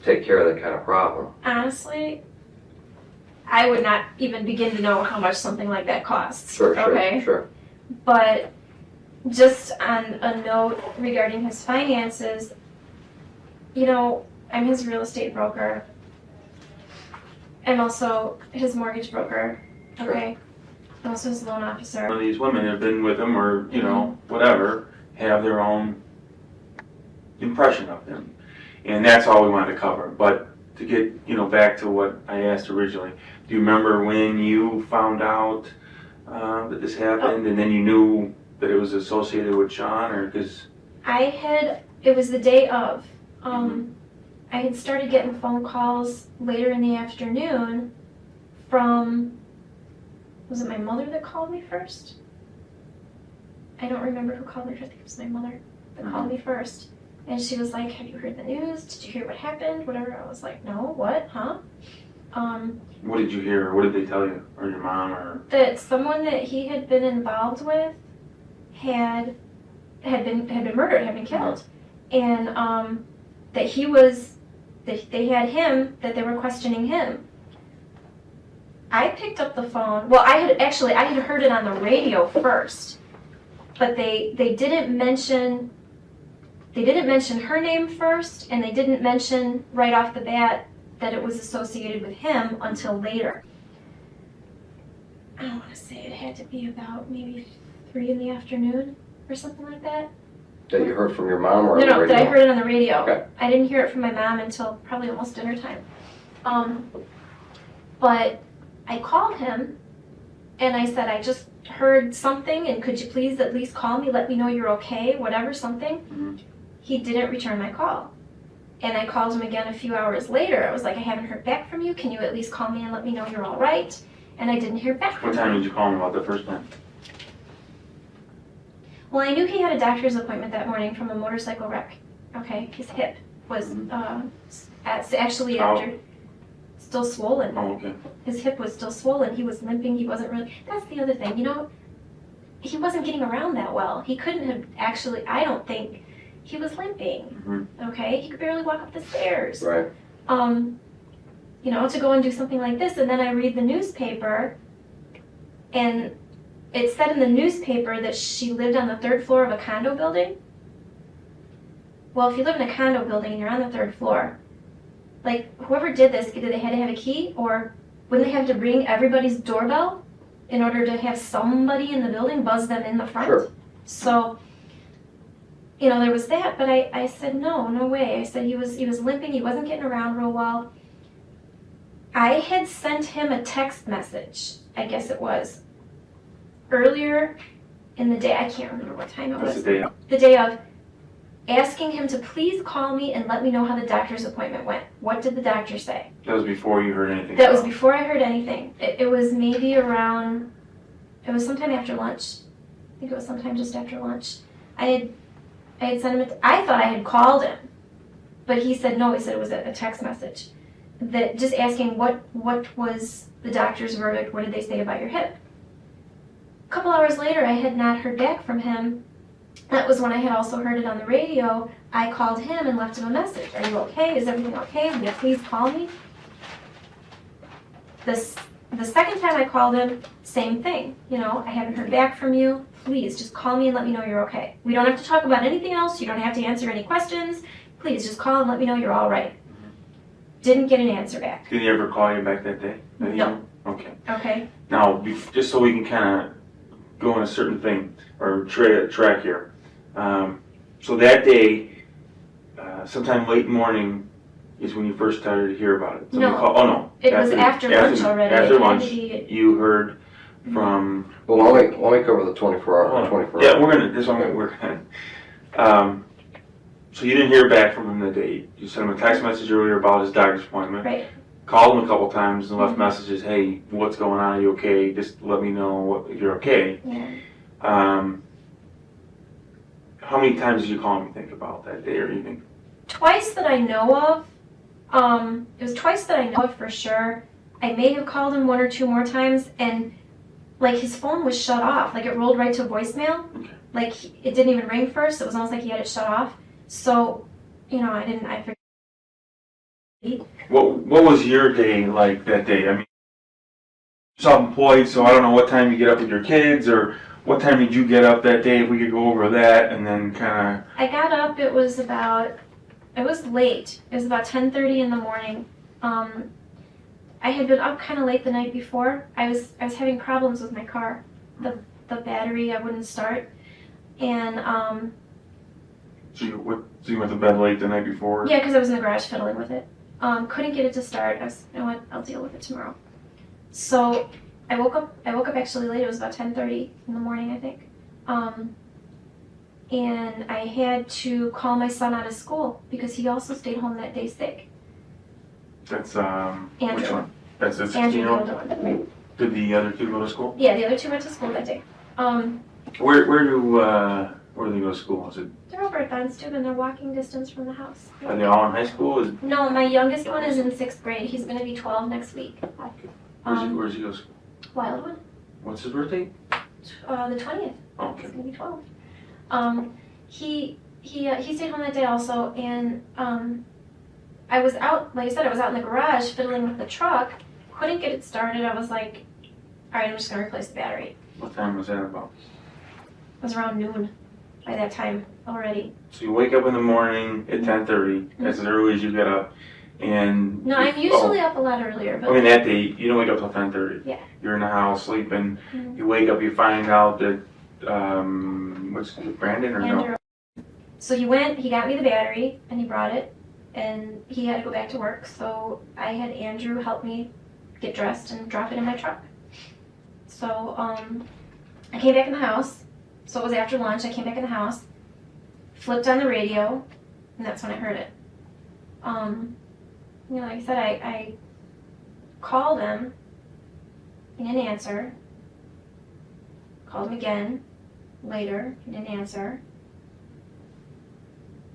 take care of that kind of problem. Honestly, I would not even begin to know how much something like that costs. Sure. But just on a note regarding his finances, you know, I'm his real estate broker. I'm also his mortgage broker, okay? I'm also his loan officer. Some of these women have been with him, or, you know, whatever, have their own impression of him. And that's all we wanted to cover. But to get, you know, back to what I asked originally, do you remember when you found out that this happened, and then you knew that it was associated with Shaun, or because... It was the day of. I had started getting phone calls later in the afternoon from, was it my mother that called me first? I don't remember who called me first. I think it was my mother that called me first. And she was like, have you heard the news? Did you hear what happened? Whatever. I was like, no, what, huh? What did you hear? What did they tell you? Or your mom, or? That someone that he had been involved with had been murdered, had been killed. And that they had him, that they were questioning him. I picked up the phone. Well, I had heard it on the radio first, but they didn't mention her name first, and they didn't mention right off the bat that it was associated with him until later. I want to say it had to be about maybe 3 in the afternoon or something like that. That you heard from your mom, or No, that I heard it on the radio. Okay. I didn't hear it from my mom until probably almost dinner time. But I called him, and I said, I just heard something, and could you please at least call me, let me know you're okay, whatever, something. He didn't return my call. And I called him again a few hours later. I was like, I haven't heard back from you. Can you at least call me and let me know you're all right? And I didn't hear back from him. What time did you call him about the first time? Well, I knew he had a doctor's appointment that morning from a motorcycle wreck. Okay, his hip was actually after still swollen. Oh, okay. His hip was still swollen. He was limping. He wasn't really. That's the other thing. You know, he wasn't getting around that well. He couldn't have actually. I don't think he was limping. Okay, he could barely walk up the stairs. Right. You know, to go and do something like this, and then I read the newspaper, and it said in the newspaper that she lived on the 3rd floor of a condo building. Well, if you live in a condo building and you're on the 3rd floor, like, whoever did this, either they had to have a key, or wouldn't they have to ring everybody's doorbell in order to have somebody in the building buzz them in the front? Sure. So, you know, there was that, but I said, no way. I said he was limping, he wasn't getting around real well. I had sent him a text message, I guess it was, earlier in the day. I can't remember what time it was. What's the day of? The day of, asking him to please call me and let me know how the doctor's appointment went. What did the doctor say? That was before you heard anything? That was before I heard anything. It was maybe around, it was sometime after lunch. I think it was sometime just after lunch. I had sent him, I thought I had called him, but he said no, he said it was a text message. that just asking what was the doctor's verdict, what did they say about your hip? A couple hours later, I had not heard back from him. That was when I had also heard it on the radio. I called him and left him a message. Are you okay? Is everything okay? Will you please call me? The second time I called him, same thing. You know, I haven't heard back from you. Please just call me and let me know you're okay. We don't have to talk about anything else. You don't have to answer any questions. Please just call and let me know you're all right. Didn't get an answer back. Did he ever call you back that day? No. Okay. Okay. Now, just so we can kind of go on a certain thing or track here. So that day, sometime late morning, is when you first started to hear about it. No. Oh no. It was after lunch already. After lunch, you heard from. Well, why don't we cover the 24-hour? 24 Yeah, we're gonna. This one we're gonna. So you didn't hear back from him that day. You sent him a text message earlier about his doctor's appointment. Right. Called him a couple times and left messages. Hey, what's going on? Are you okay? Just let me know if you're okay. Yeah. How many times did you call him? You think about that day or evening? Twice that I know of. It was twice that I know of for sure. I may have called him one or two more times, and like his phone was shut off. Like it rolled right to voicemail. Okay. Like it didn't even ring first. It was almost like he had it shut off. So, you know, I forget. What was your day like that day? I mean, self-employed, so I don't know what time you get up with your kids, or what time did you get up that day? If we could go over that, and then kind of. I got up. It was late. It was about 10:30 in the morning. I had been up kind of late the night before. I was having problems with my car. The battery I wouldn't start, and So you went to bed late the night before? yeah, because I was in the garage fiddling with it. Couldn't get it to start. I was, you know what? I'll deal with it tomorrow. So I woke up actually late. It was about 10:30 in the morning, I think. And I had to call my son out of school because he also stayed home that day sick. That's Andrew. Which one? That's the Andrew, the 16-year-old? older one. Right. Did the other two go to school? Yeah, the other two went to school that day. Where do they go to school? Is it? They're over at Donstube and they're walking distance from the house. Are they all in high school? No, my youngest one is in 6th grade. He's going to be 12 next week. Where's he go to school? Wildwood. What's his birthday? The 20th. Okay. He's going to be 12. He stayed home that day also, and I was out, like I said, I was out in the garage fiddling with the truck. Couldn't get it started. I was like, all right, I'm just going to replace the battery. What time was that about? It was around noon by that time already. So you wake up in the morning at 10:30. That's as early as you get up, and. No, I'm usually up a lot earlier. But I mean, that day you don't wake up till 10:30. Yeah. You're in the house sleeping. Mhm. You wake up, you find out that what's Brandon or Andrew. no? So he got me the battery, and he brought it, and he had to go back to work. So I had Andrew help me get dressed and drop it in my truck. So I came back in the house. So it was after lunch. I came back in the house, flipped on the radio, and that's when I heard it. You know, like I said, I called him. He didn't answer. Called him again later. He didn't answer.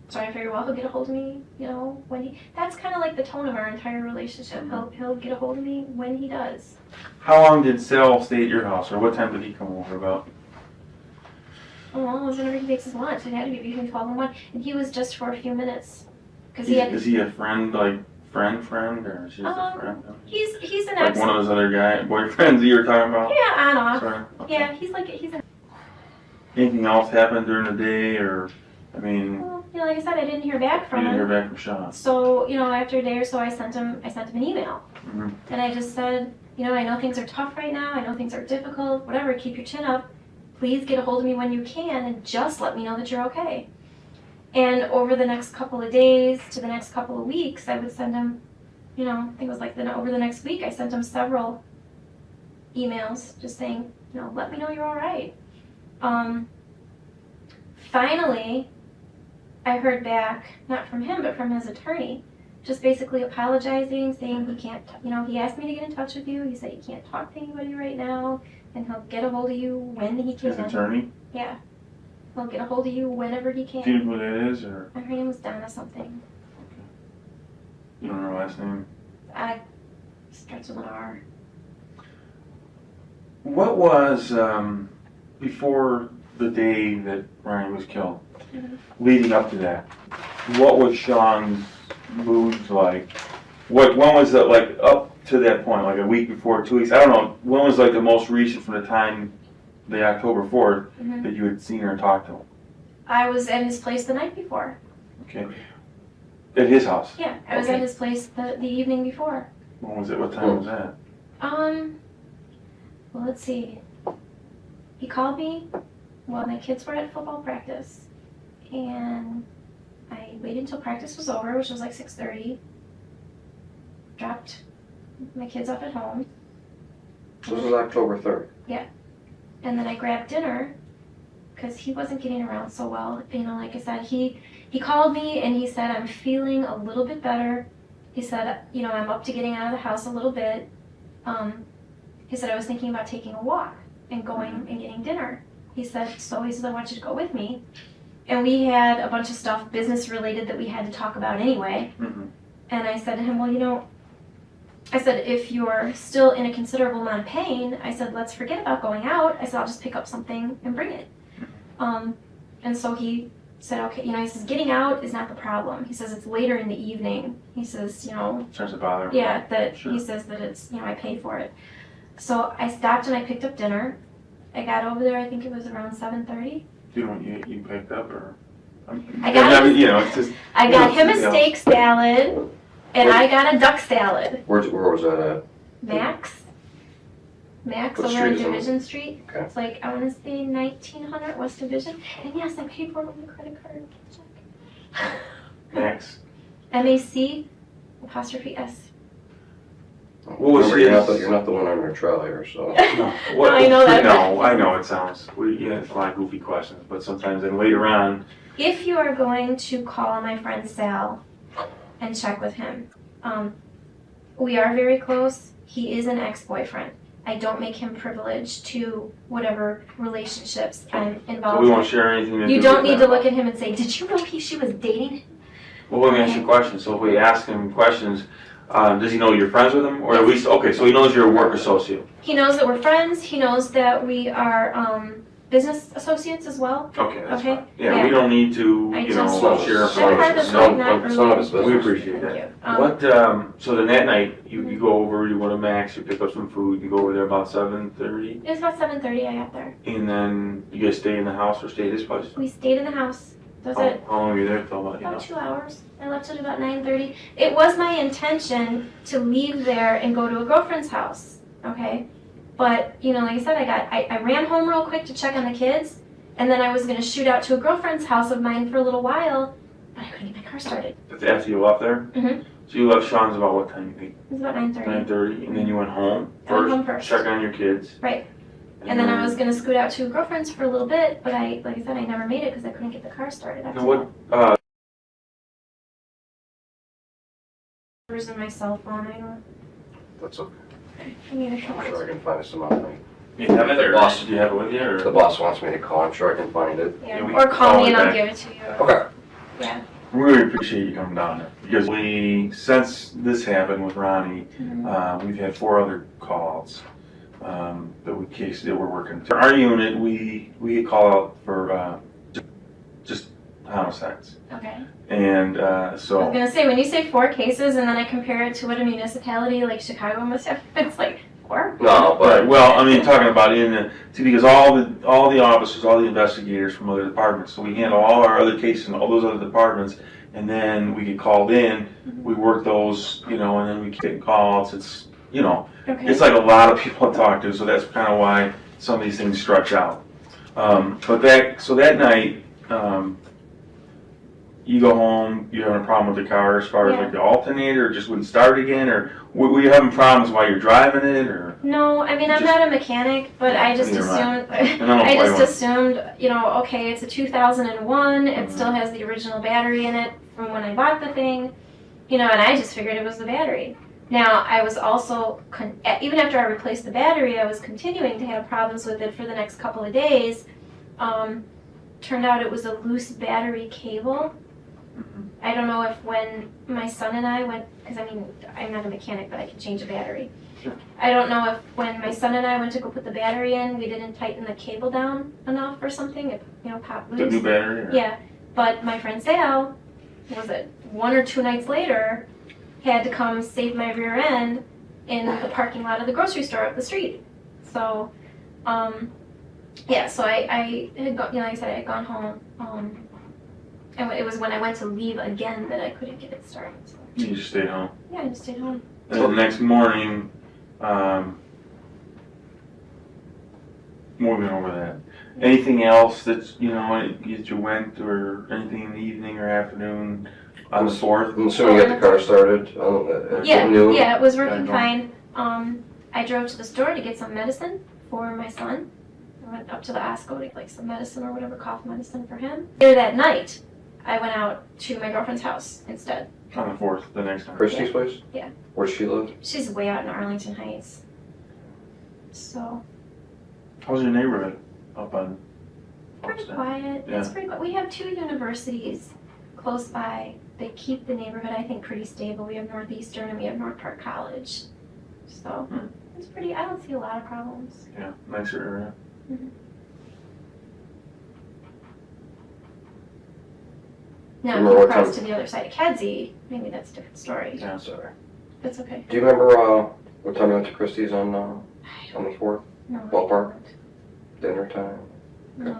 So I figured, well, he'll get a hold of me, you know, when he. That's kind of like the tone of our entire relationship. He'll get a hold of me when he does. How long did Sal stay at your house, or what time did he come over about? Oh, well, it was whenever he makes his lunch. It had to be between 12 and 1. And he was just for a few minutes. Is he a friend, like friend, or is he just a friend? He's an like one of those other boyfriends that you were talking about? Yeah, on off. Sorry. Okay. Yeah, he's an. Anything else happened during the day, or, I mean. Well, you know, like I said, I didn't hear back from You him. didn't hear back from Shaun. So, you know, after a day or so, I sent him an email. Mm-hmm. And I just said, you know, I know things are tough right now. I know things are difficult. Whatever, keep your chin up. Please get a hold of me when you can, and just let me know that you're okay. And over the next couple of days to the next couple of weeks, I would send him, you know, I think it was like over the next week, I sent him several emails just saying, you know, let me know you're all right. Finally, I heard back, not from him, but from his attorney, just basically apologizing, saying he can't, you know, he asked me to get in touch with you. He said he can't talk to anybody right now, and he'll get a hold of you when he can. His attorney? Yeah. He'll get a hold of you whenever he can. Do you know who that is, or? Her name was Donna something. Okay. You don't know her last name? Starts with an R. What was, before the day that Ryan was killed, leading up to that, what was Shaun's moods like? When was it, like, up to that point, like a week before, 2 weeks? I don't know. When was, like, the most recent from the time, the October 4th, that you had seen her and talked to him? I was at his place the night before. Okay. At his house? Yeah, I was at his place the evening before. When was it? What time was that? Well, let's see. He called me while my kids were at football practice, and I waited until practice was over, which was like 6:30. Dropped my kids off at home. So this was October 3rd. Yeah. And then I grabbed dinner because he wasn't getting around so well. You know, like I said, he called me and he said, I'm feeling a little bit better. He said, you know, I'm up to getting out of the house a little bit. He said, I was thinking about taking a walk and going and getting dinner. He said, I want you to go with me. And we had a bunch of stuff business related that we had to talk about anyway. And I said to him, well, you know, I said, if you're still in a considerable amount of pain, I said, let's forget about going out. I said, I'll just pick up something and bring it. And so he said, okay, you know, he says, getting out is not the problem. He says, it's later in the evening. He says, you know. Starts to bother him. Yeah, that Sure. He says that it's, you know, I paid for it. So I stopped and I picked up dinner. I got over there, I think it was around 7:30. Do you know what you picked up, or? I got him, you know, it's just. I got him a steak salad, and I got a duck salad. Where was that at? Max What over street on is it? Division Street. Okay. It's like, I want to say 1900 West Division. And yes, I paid for it with a credit card. Check. Max. MAC''S. What was Remember, his? you're not the one under trial here, so. No, what, I know that. No, I know it sounds. You have a lot of goofy questions, but sometimes then later on. If you are going to call my friend Sal and check with him, we are very close. He is an ex-boyfriend. I don't make him privileged to whatever relationships I'm involved So we won't in. share anything. You don't need to look at him and say, did you know she was dating him? Well, let me ask you a question. So if we ask him questions, does he know you're friends with him, or at least okay? So he knows you're a work associate. He knows that we're friends. He knows that we are business associates as well. Okay, that's Okay, fine. Yeah, yeah. we don't need to, I you know, just- share That part information. is like not It's none of his really. We business. appreciate Thank that. you. What? So then that night you go over, you go to Max, you pick up some food, you go over there about 7:30, It was about 7:30 I got there. and then you guys stay in the house or stay at his place. We stayed in the house. That was it. How long were you there till? About, you know? About 2 hours. I left at about 9:30. It was my intention to leave there and go to a girlfriend's house, okay? But, you know, like I said, I ran home real quick to check on the kids, and then I was going to shoot out to a girlfriend's house of mine for a little while, but I couldn't get my car started. That's after you left there? Mhm. So you left Shaun's about what time, you think? It was about 9:30. 9:30, and then you went home I went home first. check on your kids. Right. And then I was going to scoot out to a girlfriend's for a little bit, but like I said, I never made it because I couldn't get the car started after Now what, that. Numbers in my cell phone, I don't. That's okay. I need a I'm couple. sure I can find some out. you have it, or Boss. did you have it with you, or? The boss wants me to call. I'm sure I can find it. Yeah, Yeah, we or can call call me it and I'll back. give it to you. Okay. Yeah. We really appreciate you coming down there, because since this happened with Rhoni, Mhm. we've had 4 other calls that we're working. To our unit, we get called out for just homicides, Okay. and I was so gonna say, when you say 4 cases and then I compare it to what a municipality like Chicago must have, it's like 4? No, Right, but well, I mean, talking about because all the officers, all the investigators from other departments, so we handle all our other cases in all those other departments, and then we get called in, we work those, you know, and then we keep getting calls. It's, you know, Okay. it's like a lot of people to talk to, so that's kind of why some of these things stretch out. But that night, you go home, you having a problem with the car as far as Yeah. like the alternator, or just wouldn't start again, or were you having problems while you're driving it, or? No, I mean, I'm Just- not a mechanic, but I just Neither am I. assumed, And I don't I play just one. assumed, you know, okay, it's a 2001, it Mhm. still has the original battery in it from when I bought the thing, you know, and I just figured it was the battery. Now, I was also, even after I replaced the battery, I was continuing to have problems with it for the next couple of days. Turned out it was a loose battery cable. Mhm. I don't know if when my son and I went, because I mean, I'm not a mechanic, but I can change a battery. I don't know if when my son and I went to go put the battery in, we didn't tighten the cable down enough or something. It, popped loose. The new battery? Or? Yeah. But my friend Sal, was it 1 or 2 nights later, had to come save my rear end in the parking lot of the grocery store up the street. So, yeah, so I had gone, like I said, I had gone home, and it was when I went to leave again that I couldn't get it started. So. You just stayed home? Yeah, I just stayed home. And the next morning, moving over that. Anything else that's, that you went, or anything in the evening or afternoon on the 4th? I'm assuming you got the car started yeah, at noon? Yeah, it was working fine. I drove to the store to get some medicine for my son. I went up to the Osco to get like some medicine or whatever, cough medicine for him. Later that night, I went out to my girlfriend's house instead. On the 4th, the next time? Christy's place? Yeah. Where does she live? She's way out in Arlington Heights. So. How's your neighborhood up on? Pretty quiet. Yeah. It's pretty quiet. We have 2 universities close by. They keep the neighborhood, I think, pretty stable. We have Northeastern and we have North Park College. So it's pretty, I don't see a lot of problems. Yeah, nicer area. Mm-hmm. Now, if you cross to the other side of Kedzie, maybe that's a different story. Yeah, sorry. That's okay. Do you remember what time you went to Christie's on the 4th? No. Ballpark? Dinner time? No.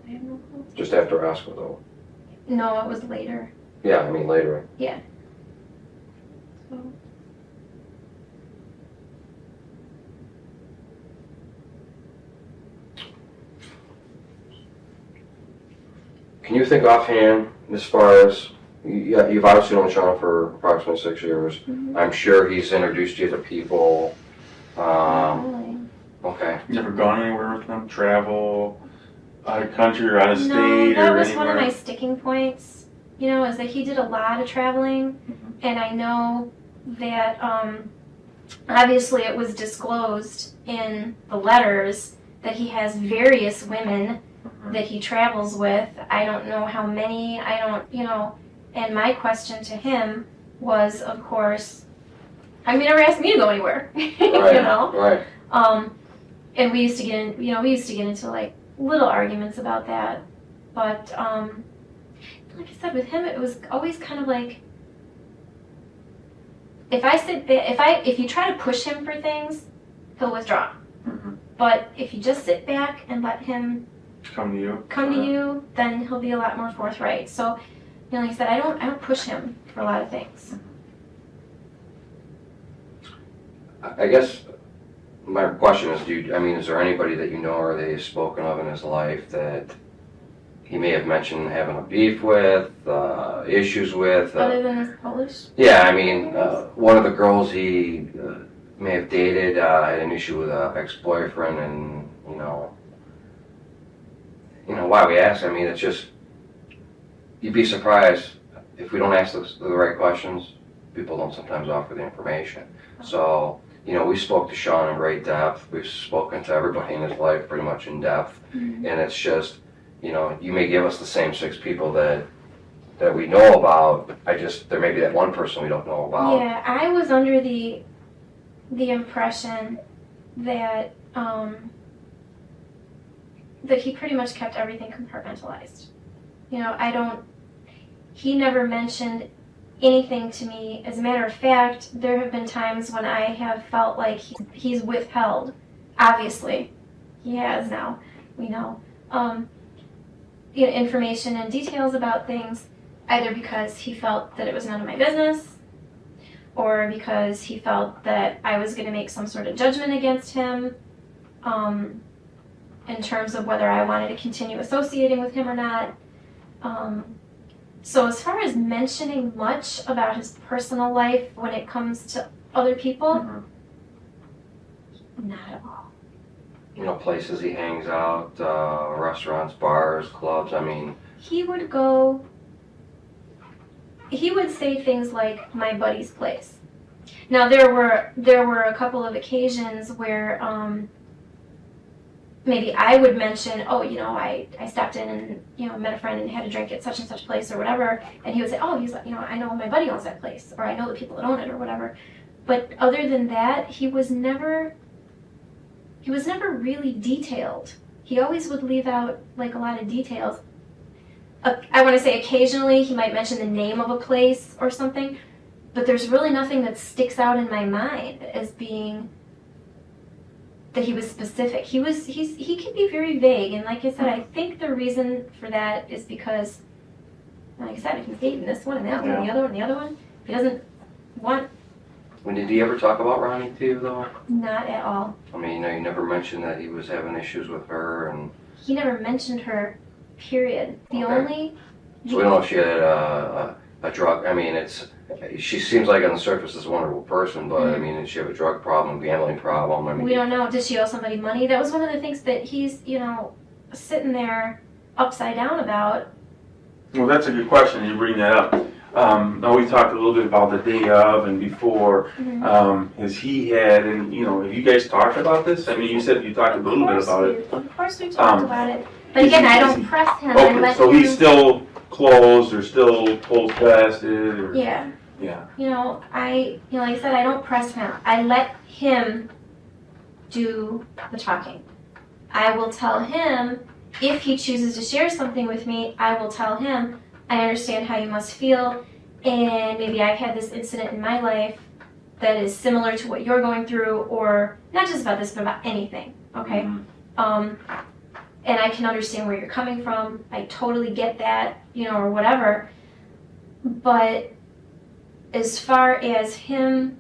I have no clue. Just after Osco, though? No, it was later. Yeah, I mean later. Yeah. So. Can you think offhand, as far as, you've obviously known Shaun for approximately 6 years. Mm-hmm. I'm sure he's introduced you to people. Really? Okay. You ever gone anywhere with them? Travel out of country or out of state No, or that was anywhere? one of my sticking points. Is that he did a lot of traveling, and I know that obviously it was disclosed in the letters that he has various women that he travels with. I don't know how many, and my question to him was, of course, I mean, never asked me to go anywer, Right. And we used to get into like little arguments about that, but like I said, with him, it was always kind of like, if you try to push him for things, he'll withdraw. Mm-hmm. But if you just sit back and let him come to you, then he'll be a lot more forthright. So, like I said, I don't push him for a lot of things. I guess my question is, is there anybody that you know or that he's spoken of in his life that he may have mentioned having a beef with, issues with? Other than his Polish? Yeah, one of the girls he may have dated had an issue with an ex-boyfriend, and why we ask. It's just, you'd be surprised if we don't ask the right questions. People don't sometimes offer the information. So, we spoke to Shaun in great depth. We've spoken to everybody in his life pretty much in depth, and it's just, you may give us the same 6 people that we know about. There may be that one person we don't know about. Yeah, I was under the impression that that he pretty much kept everything compartmentalized. He never mentioned anything to me. As a matter of fact, there have been times when I have felt like he's withheld. Obviously, he has now, we know, information and details about things, either because he felt that it was none of my business, or because he felt that I was going to make some sort of judgment against him, in terms of whether I wanted to continue associating with him or not. So as far as mentioning much about his personal life when it comes to other people, not at all. Places he hangs out, restaurants, bars, clubs, He would say things like, my buddy's place. Now there were a couple of occasions where maybe I would mention, oh, you know, I stopped in and, you know, met a friend and had a drink at such and such place or whatever, and he would say, oh, he's like, you know, I know my buddy owns that place, or I know the people that own it or whatever. But other than that, he was never really detailed. He always would leave out like a lot of details. I want to say occasionally he might mention the name of a place or something, but there's really nothing that sticks out in my mind as being that he was specific. He can be very vague, and like I said, I think the reason for that is because, like I said, if he's dating this one and that one and the other one and the other one, he doesn't want. When did he ever talk about Rhoni to you, though? Not at all. I mean, you know, you never mentioned that he was having issues with her, and he never mentioned her. Period. The okay. only. So we don't know if she had a drug. I mean, she seems like on the surface is a wonderful person, but I mean, did she have a drug problem, gambling problem? I mean, we don't know. Did she owe somebody money? That was one of the things that he's, you know, sitting there upside down about. Well, that's a good question. You bring that up. Now we talked a little bit about the day of and before. Has he had, and you know, have you guys talked about this? I mean, you said you talked a little bit about it. Of course we talked about it. But again, I don't press him. Okay, so he's still closed or still closed fasted? Or, yeah. Yeah. You know, like I said, I don't press him. I let him do the talking. I will tell him, if he chooses to share something with me, I will tell him, I understand how you must feel, and maybe I've had this incident in my life that is similar to what you're going through, or not just about this, but about anything, okay? And I can understand where you're coming from. I totally get that, you know, or whatever. But as far as him,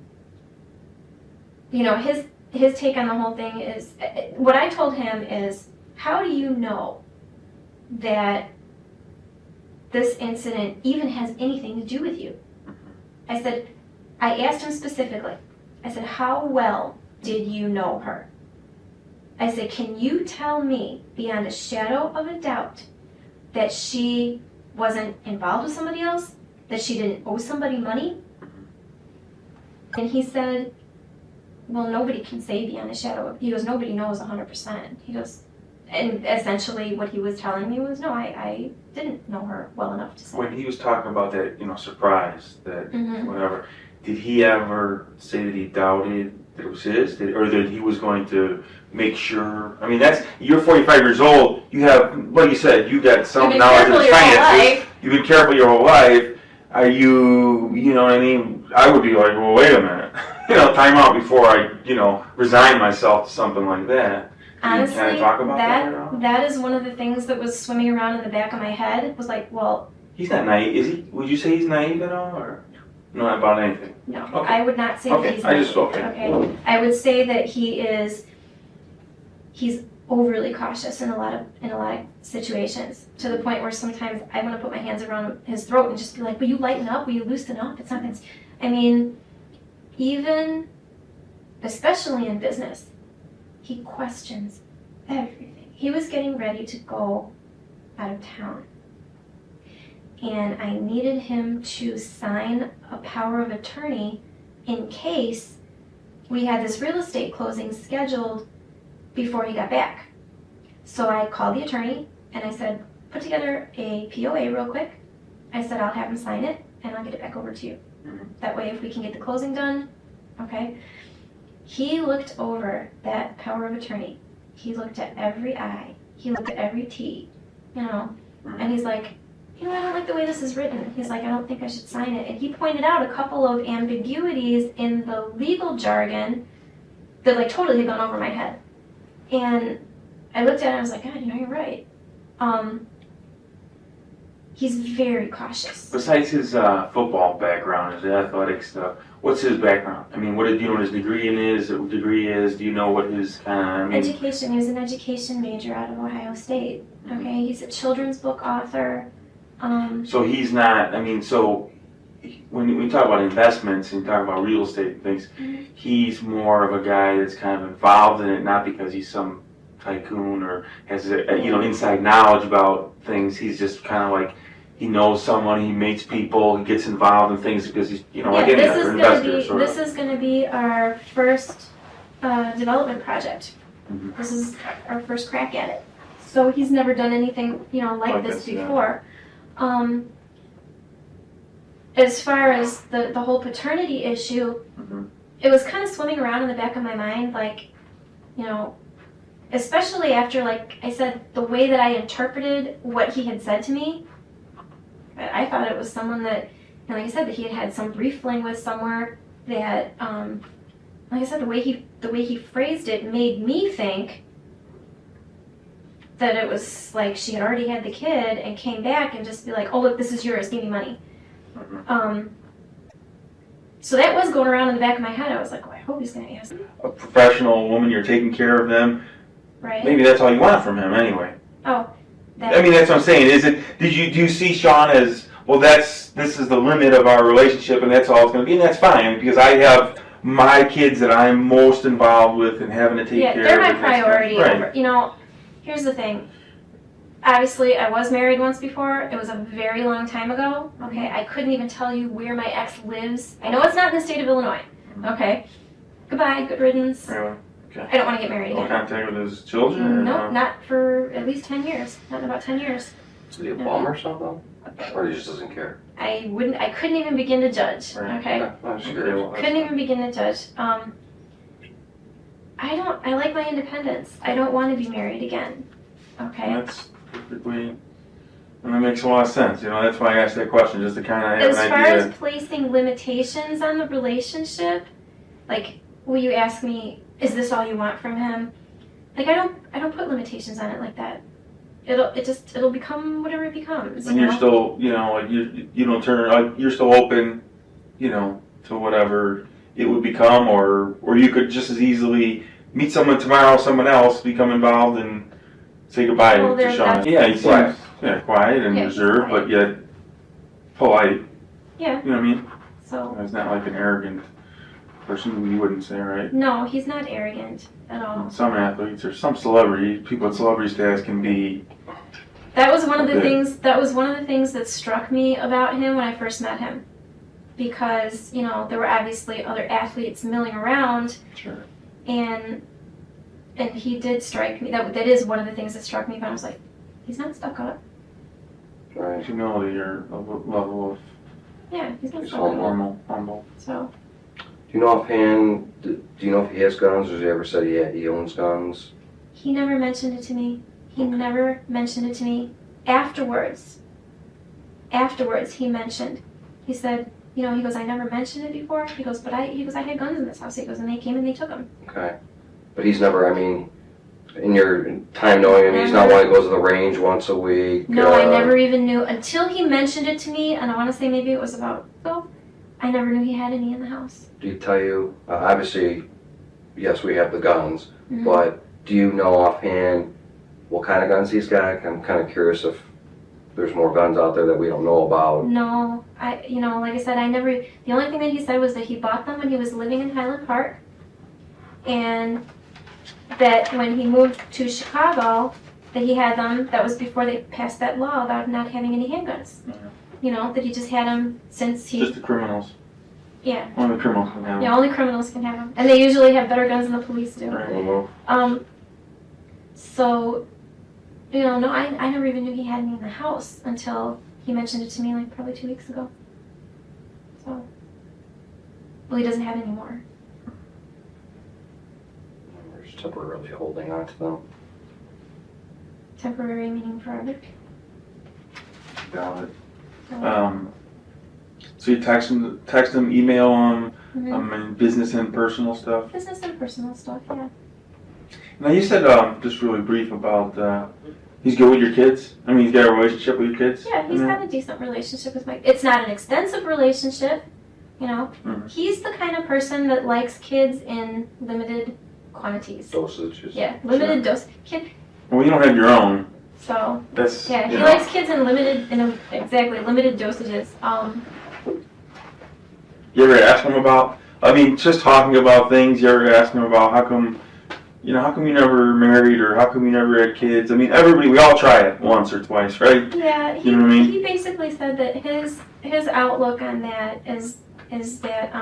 you know, his take on the whole thing is, what I told him is, how do you know that this incident even has anything to do with you? I said, I asked him specifically, I said, how well did you know her? I said, can you tell me beyond a shadow of a doubt that she wasn't involved with somebody else? That she didn't owe somebody money? And he said, well, nobody can say beyond a shadow of, he goes, nobody knows 100%. He goes, and essentially what he was telling me was, no, I didn't know her well enough to say. When he was talking about that, you know, surprise, that whatever, did he ever say that he doubted that it was his, or that he was going to make sure? I mean, that's, you're 45 years old, you have, like you said, you got some knowledge of finances, you've been careful your whole life. Are you, you know what I mean? I would be like, well, wait a minute, you know, time out before I, you know, resign myself to something like that. Honestly, can I talk about that is one of the things that was swimming around in the back of my head. It was like, well, he's not naive, is he? Would you say he's naive at all, or not about anything? No, okay. I would not say that he's naive. Okay, I would say that he's overly cautious in a lot of situations, to the point where sometimes I want to put my hands around his throat and just be like, will you lighten up? Will you loosen up? It's not that. I mean, even, especially in business, he questions everything. He was getting ready to go out of town, and I needed him to sign a power of attorney in case we had this real estate closing scheduled before he got back. So I called the attorney and I said, put together a POA real quick. I said, I'll have him sign it and I'll get it back over to you. That way, if we can get the closing done, okay? He looked over that power of attorney. He looked at every I. He looked at every T, you know, and he's like, you know, I don't like the way this is written. He's like, I don't think I should sign it. And he pointed out a couple of ambiguities in the legal jargon that like totally had gone over my head. And I looked at it and I was like, God, you know, you're right. He's very cautious. Besides his football background, his athletic stuff, what's his background? I mean, do you know what his degree is? Do you know what his education? He was an education major out of Ohio State. Okay, he's a children's book author. So he's not. I mean, so when we talk about investments and talk about real estate and things, he's more of a guy that's kind of involved in it, not because he's some tycoon or has you know, inside knowledge about things. He's just kind of like, he knows someone, he meets people, he gets involved in things because he's, you know, like any other investor. This is going to be our first development project. This is our first crack at it. So he's never done anything, like this before. Yeah. As far as the whole paternity issue, it was kind of swimming around in the back of my mind, like, especially after, like I said, the way that I interpreted what he had said to me. I thought it was someone that, like I said, that he had some brief fling with somewhere that, like I said, the way he phrased it made me think that it was like she had already had the kid and came back and just be like, oh, look, this is yours, give me money. So that was going around in the back of my head. I was like, oh, I hope he's going to ask. A professional woman, you're taking care of them. Right. Maybe that's all you want from him anyway. Oh. I mean, that's what I'm saying. Do you see Shaun as, well, this is the limit of our relationship and that's all it's going to be, and that's fine because I have my kids that I'm most involved with and having to take care of. Yeah, they're my priority. Right. Here's the thing. Obviously, I was married once before. It was a very long time ago. Okay, I couldn't even tell you where my ex lives. I know it's not in the state of Illinois. Okay, goodbye, good riddance. Really? Okay. I don't want to get married again. No contact with his children? No, not for at least 10 years. Not in about 10 years. Is he a bum or something? Or he just doesn't care? I couldn't even begin to judge. Right. Okay. Yeah, I was curious. Couldn't even begin to judge. I like my independence. I don't want to be married again. Okay. That's perfectly, and that makes a lot of sense. That's why I asked that question, just to kind of have As an far idea. as placing limitations on the relationship, like, will you ask me, is this all you want from him? Like, I don't put limitations on it like that. It'll become whatever it becomes. And you're still, like you don't turn, like you're still open, to whatever it would become, or you could just as easily meet someone tomorrow, someone else, become involved and say goodbye to Shaun. Yeah, he seems quiet and reserved, but yet polite. Yeah. You know what I mean? So. He's not like an arrogant person, you wouldn't say, right? No, he's not arrogant at all. Some athletes or some celebrities, people with celebrity status can be. That was one of the things. That was one of the things that struck me about him when I first met him, because there were obviously other athletes milling around. Sure. And he did strike me. That is one of the things that struck me. But I was like, he's not stuck up. Right. Humility or a level of. Yeah, he's not stuck humble. up. Humble. So. Do you know offhand? Do you know if he has guns, or has he ever said he owns guns? He never mentioned it to me. He never mentioned it to me. Afterwards, he mentioned. He said, he goes, I never mentioned it before. He goes, I had guns in this house. He goes, and they came and they took them. Okay. But he's never, in your time knowing him, he's not one that goes to the range once a week. No, I never even knew until he mentioned it to me, and I want to say maybe it was about, I never knew he had any in the house. Do he tell you, obviously, yes, we have the guns, but do you know offhand what kind of guns he's got? I'm kind of curious if there's more guns out there that we don't know about. No, like I said, the only thing that he said was that he bought them when he was living in Highland Park, and that when he moved to Chicago, that he had them, that was before they passed that law about not having any handguns. That he just had them since he... Just the criminals. Yeah. Only the criminals can have them. Yeah, only criminals can have them. And they usually have better guns than the police do. Right. So, no, I never even knew he had any in the house until he mentioned it to me, like, probably 2 weeks ago. So, well, he doesn't have any more. We're just temporarily holding on to them. Temporary meaning forever. Got it. So you text them, email them, and business and personal stuff? Business and personal stuff, yeah. Now you said, just really brief about, he's good with your kids? He's got a relationship with your kids? Yeah, he's got a decent relationship with it's not an extensive relationship, He's the kind of person that likes kids in limited quantities. Dosages. Yeah, limited dose. Well, you don't have your own. So, that's, he likes kids in limited dosages. You ever ask him about, just talking about things, you ever ask him about how come you never married, or how come you never had kids? We all try it once or twice, right? Yeah, you know what I mean? He basically said that his outlook on that is that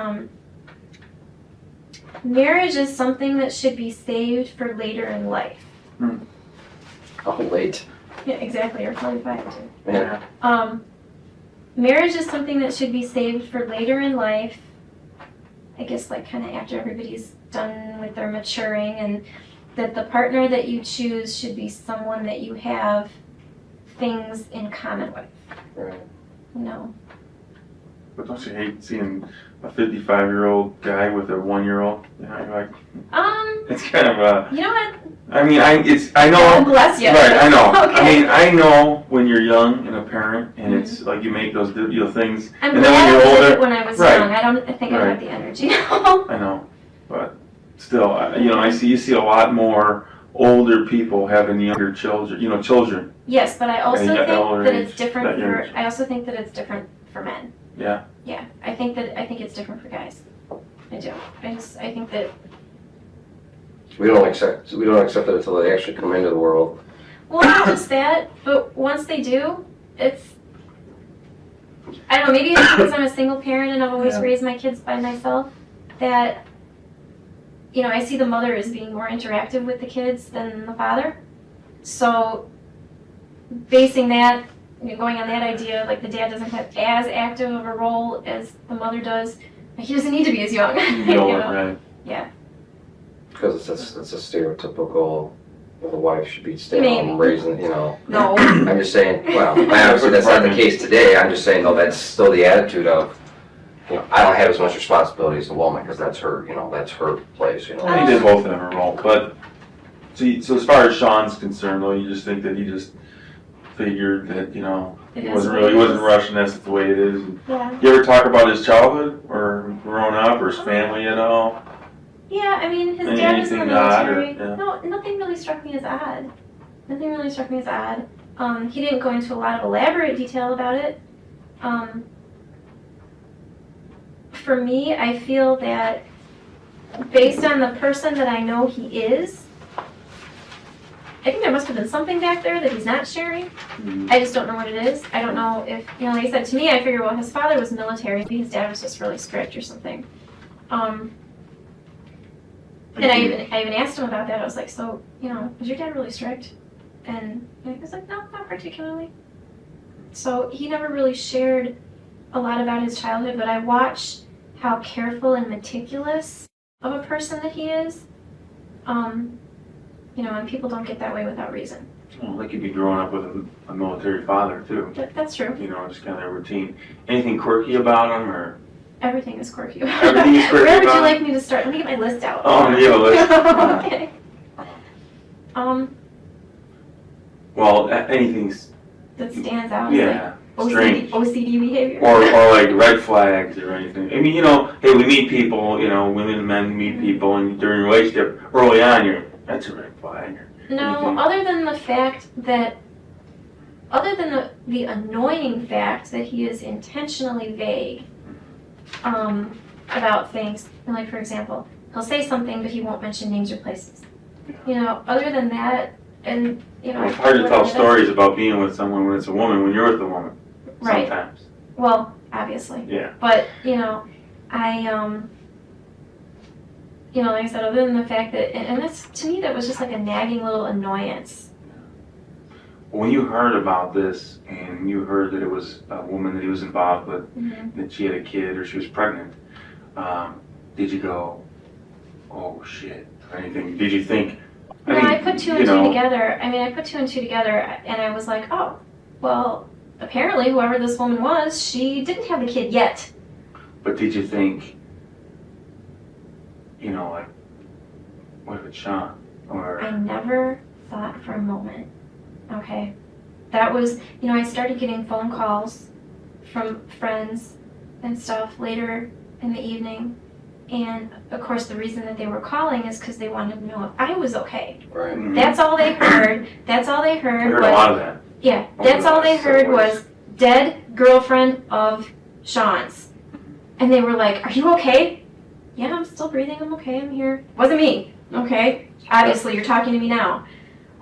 Marriage is something that should be saved for later in life. Oh, late. Yeah, exactly, or 45 too. Yeah. Marriage is something that should be saved for later in life. I guess like kind of after everybody's done with their maturing, and that the partner that you choose should be someone that you have things in common with. Right. No. But don't you hate seeing a 55-year-old guy with a 1-year-old? You know, you're like, it's kind of a. You know what? I mean, I know. God bless you. Right, I know. Okay. I mean, I know when you're young and a parent, and it's like you make those things. I'm and glad then when you're I did older, it when I was right. young. I think I have the energy now. I know, but still, you see a lot more older people having younger children. Children. Yes, but I also think that it's age, different that for. age. I also think that it's different for men. Yeah. Yeah, I think it's different for guys. I do. I think that. We don't accept it until they actually come into the world. Well, not just that, but once they do, it's. I don't know. Maybe it's because I'm a single parent and I've always raised my kids by myself. That. I see the mother as being more interactive with the kids than the father. So, basing that, going on that idea, like the dad doesn't have as active of a role as the mother does. He doesn't need to be as young. Right. Yeah. Because it's a stereotypical, the wife should be staying home raising, No. I'm just saying, well, obviously that's not the case today. I'm just saying, though, that's still the attitude of, I don't have as much responsibility as the woman because that's her, that's her place, He did both of them a role, but so as far as Shaun's concerned, though, you just think that he just figured that he wasn't rushing this. It's the way it is. Yeah. You ever talk about his childhood or growing up or his family at all? Yeah, I mean, his dad was in the Anything odd military. or- yeah. No, nothing really struck me as odd. He didn't go into a lot of elaborate detail about it. For me, I feel that based on the person that I know he is, I think there must have been something back there that he's not sharing. Mm-hmm. I just don't know what it is. I don't know if, like I said, to me, I figure, well, his father was military. Maybe his dad was just really strict or something. And I even asked him about that. I was like, so, was your dad really strict? And he was like, no, not particularly. So he never really shared a lot about his childhood, but I watched how careful and meticulous of a person that he is. And people don't get that way without reason. Well, they could be growing up with a military father, too. That's true. Just kind of their routine. Anything quirky about him, or? Everything is quirky. Everything is quirky. Where would you like me to start? Let me get my list out. Oh, you have a list. Okay. Well, anything's. That stands out. Yeah. Like Strange. OCD behavior. Or like red flags or anything. I mean, hey, we meet people, women and men meet people, and during a relationship, early on, that's a red flag. No, other than the fact that, the annoying fact that he is intentionally vague about things. And like, for example, he'll say something, but he won't mention names or places. Other than that, and, It's hard to tell stories about being with someone when it's a woman, when you're with a woman. Right. Sometimes. Well, obviously. Yeah. But, I, like I said, other than the fact that, and that's, to me, that was just like a nagging little annoyance. When you heard about this, and you heard that it was a woman that he was involved with, that she had a kid or she was pregnant, did you go, oh shit, or anything? Did you think? I put two and two together. I put two and two together, and I was like, oh, well, apparently whoever this woman was, she didn't have the kid yet. But did you think, like, what if it's Shaun? Or I never thought for a moment. Okay. That was, I started getting phone calls from friends and stuff later in the evening. And, of course, the reason that they were calling is because they wanted to know if I was okay. Right. Mm-hmm. That's all they heard. That's all they heard. I heard a lot of that. Yeah, that's all they heard was dead girlfriend of Shaun's. And they were like, are you okay? Yeah, I'm still breathing. I'm okay. I'm here. Wasn't me. Okay. Obviously, you're talking to me now.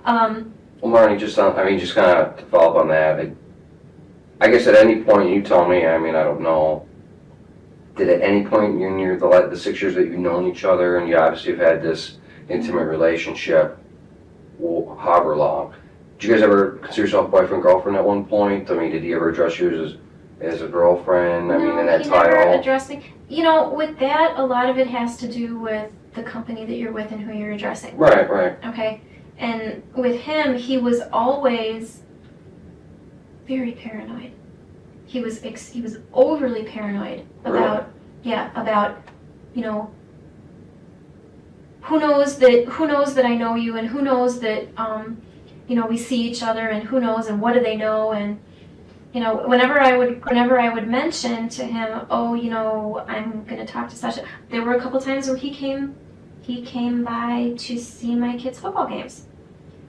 Well, Marni, just kind of to follow up on that, I guess at any point you tell me, I don't know, did at any point in the 6 years that you've known each other, and you obviously have had this intimate relationship, however long, did you guys ever consider yourself boyfriend, girlfriend at one point? I mean, did he ever address you as a girlfriend? I mean, in that he title? never addressed me. You know, with that, a lot of it has to do with the company that you're with and who you're addressing. Right, right. Okay? And with him, he was always very paranoid. He was overly paranoid about, about, you know, who knows that I know you, and who knows that, you know, we see each other, and who knows, and what do they know, and, you know, whenever I would mention to him, oh, you know, I'm gonna talk to Sasha, there were a couple times where he came by to see my kids' football games,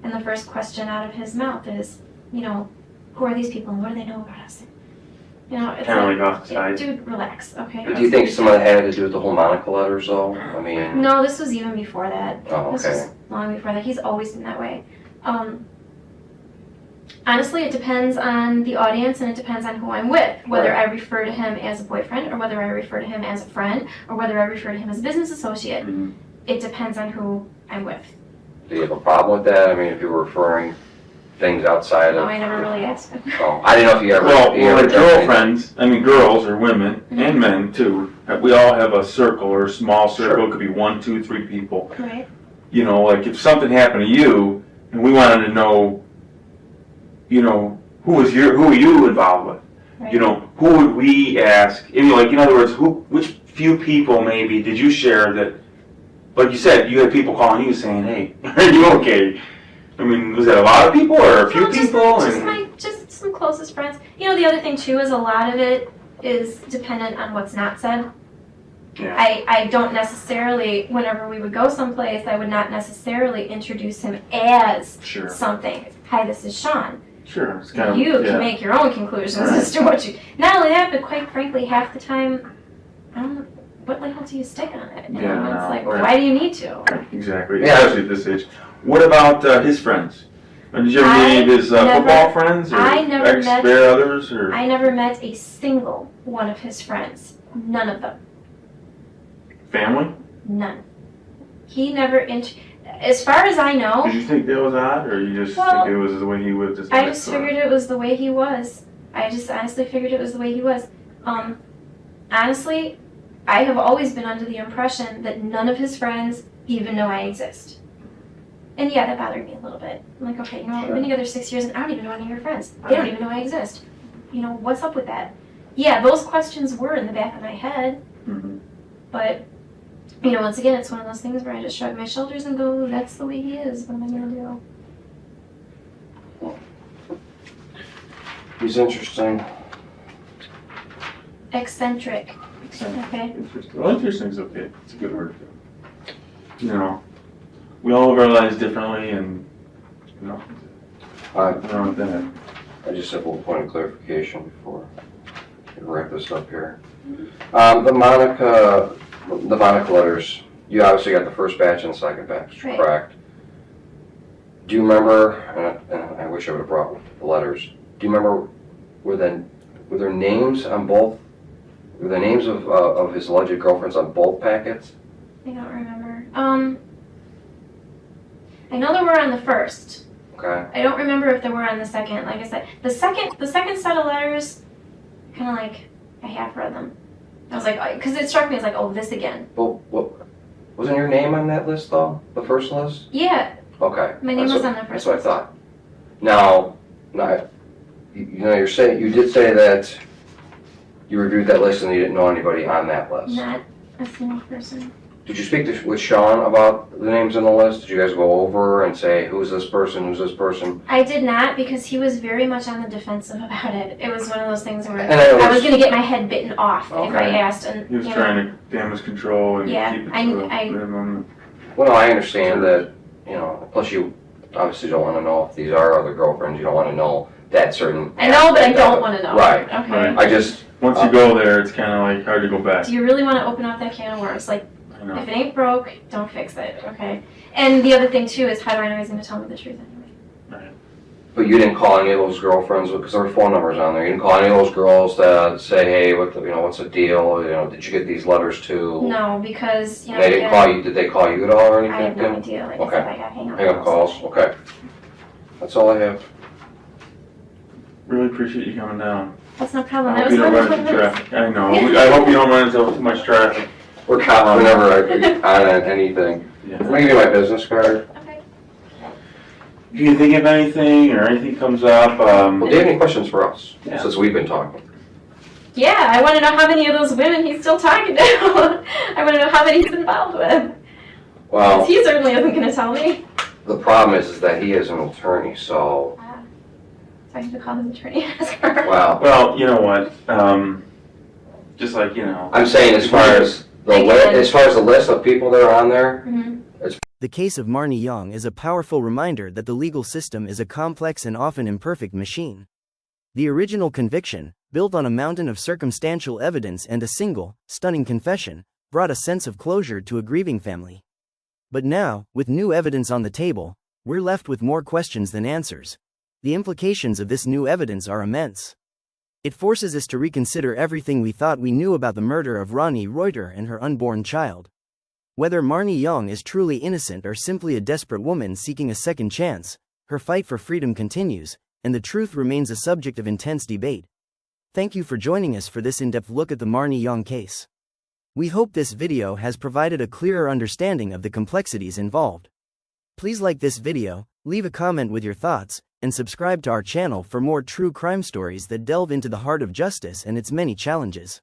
and the first question out of his mouth is, you know, who are these people and what do they know about us? You know, it's kind of like off the side. Dude, relax, okay? But do you think some of that had to do with the whole Monica letters, though? I mean... No, this was even before that. Oh, This okay. was long before that. He's always been that way. Honestly, it depends on the audience, and it depends on who I'm with. Whether I refer to him as a boyfriend, or whether I refer to him as a friend, or whether I refer to him as a business associate. Mm-hmm. It depends on who I'm with. Do you have a problem with that? I mean, if you were referring things outside No, of... I never really asked him. Oh, I didn't know if you ever... Well, you ever like done anything. girlfriends, I mean, girls or women, and men too, we all have a circle or a small circle. Sure. It could be 1, 2, 3 people. Right. You know, like if something happened to you and we wanted to know, you know, who are you involved with? Right. You know, who would we ask? I mean, like, in other words, which few people maybe did you share that, like you said, you had people calling you saying, hey, are you okay? I mean, was that a lot of people or a few No, people? just some closest friends. You know, the other thing too is a lot of it is dependent on what's not said. Yeah. I don't necessarily, whenever we would go someplace, I would not necessarily introduce him as Sure. something. Hi, this is Shaun. Sure. It's kind of, You can make your own conclusions Right. as to what you... Not only that, but quite frankly, half the time, I don't know, what label do you stick on it? You Yeah, know, no, it's like, right. why do you need to? Exactly. Yeah. Especially at this age. What about his friends? Did you ever I meet any of his never- football friends or I never met- ex-bear others? Or? I never met a single one of his friends. None of them. Family? None. He never as far as I know, Did you think that was odd, or you just Well, think it was the way he was? I just figured it was the way he was. I just honestly figured it was the way he was. Honestly, I have always been under the impression that none of his friends even know I exist. And yeah, that bothered me a little bit. I'm like, okay, you know, we've been together 6 years and I don't even know any of your friends. They don't even know I exist. You know, what's up with that? Yeah, those questions were in the back of my head, Mm-hmm. but, you know, once again, it's one of those things where I just shrug my shoulders and go, that's the way he is, what am I going to do? He's interesting. Eccentric. Okay. Interesting. Well, interesting's okay. It's a good word. You know, we all live our lives differently, and you know, nothing wrong with that. I just have one point of clarification before we wrap this up here. The Monica letters, you obviously got the first batch and the second batch, Right. correct? Do you remember, and I wish I would have brought the letters, do you remember, were there names on both, were the names of his alleged girlfriends on both packets? I don't remember. I know there were on the first. Okay. I don't remember if there were on the second. Like I said, the second set of letters, kind of like I half read them. I was like, because it struck me as like, oh, this again. Well, wasn't your name on that list though? The first list? Yeah, Okay. my name That's was what- on the first That's what I list. thought. Now, you know, you did say that you reviewed that list and you didn't know anybody on that list. Not a single person. Did you speak with Shaun about the names on the list? Did you guys go over and say, who's this person, who's this person? I did not, because he was very much on the defensive about it. It was one of those things where And I I was going to get my head bitten off if I Okay. asked. And He was you know, trying to damage control and Yeah, keep it I- to a I- minimum. Well, no, I understand that, you know, plus you obviously don't want to know if these are other girlfriends. You don't want to know that certain... I know, but I aspect of don't it. want to know. Right. Okay. Right. I just... Once you go there, it's kind of like hard to go back. Do you really want to open up that can of worms? Like, I know. if it ain't broke, don't fix it, okay? And the other thing, too, is how do I know he's going to tell me the truth anyway? Right. But you didn't call any of those girlfriends because there were phone numbers on there. You didn't call any of those girls to say, hey, what's the deal? Did you get these letters too? No, because They didn't call you. Did they call you at all or anything? I have no idea. Like I said, I got hang up calls. Okay. That's all I have. Really appreciate you coming down. That's no problem. I hope you don't run into traffic. I know. I hope you don't run into too much traffic. We're cops whenever on anything. Yeah. Let me give you my business card. Okay. If you think of anything or anything comes up, Well, do you have any questions for us? Yeah. Since we've been talking. Yeah, I want to know how many of those women he's still talking to. I want to know how many he's involved with. Well, He certainly isn't going to tell me. the problem is that he is an attorney, so. So I have to call his attorney and ask her. Wow. well, you know what? Just like, I'm saying as far as the list of people that are on there. Mm-hmm. The case of Marni Yang is a powerful reminder that the legal system is a complex and often imperfect machine. The original conviction, built on a mountain of circumstantial evidence and a single, stunning confession, brought a sense of closure to a grieving family. But now, with new evidence on the table, we're left with more questions than answers. The implications of this new evidence are immense. It forces us to reconsider everything we thought we knew about the murder of Rhoni Reuter and her unborn child. Whether Marni Yang is truly innocent or simply a desperate woman seeking a second chance, her fight for freedom continues, and the truth remains a subject of intense debate. Thank you for joining us for this in-depth look at the Marni Yang case. We hope this video has provided a clearer understanding of the complexities involved. Please like this video, leave a comment with your thoughts, and subscribe to our channel for more true crime stories that delve into the heart of justice and its many challenges.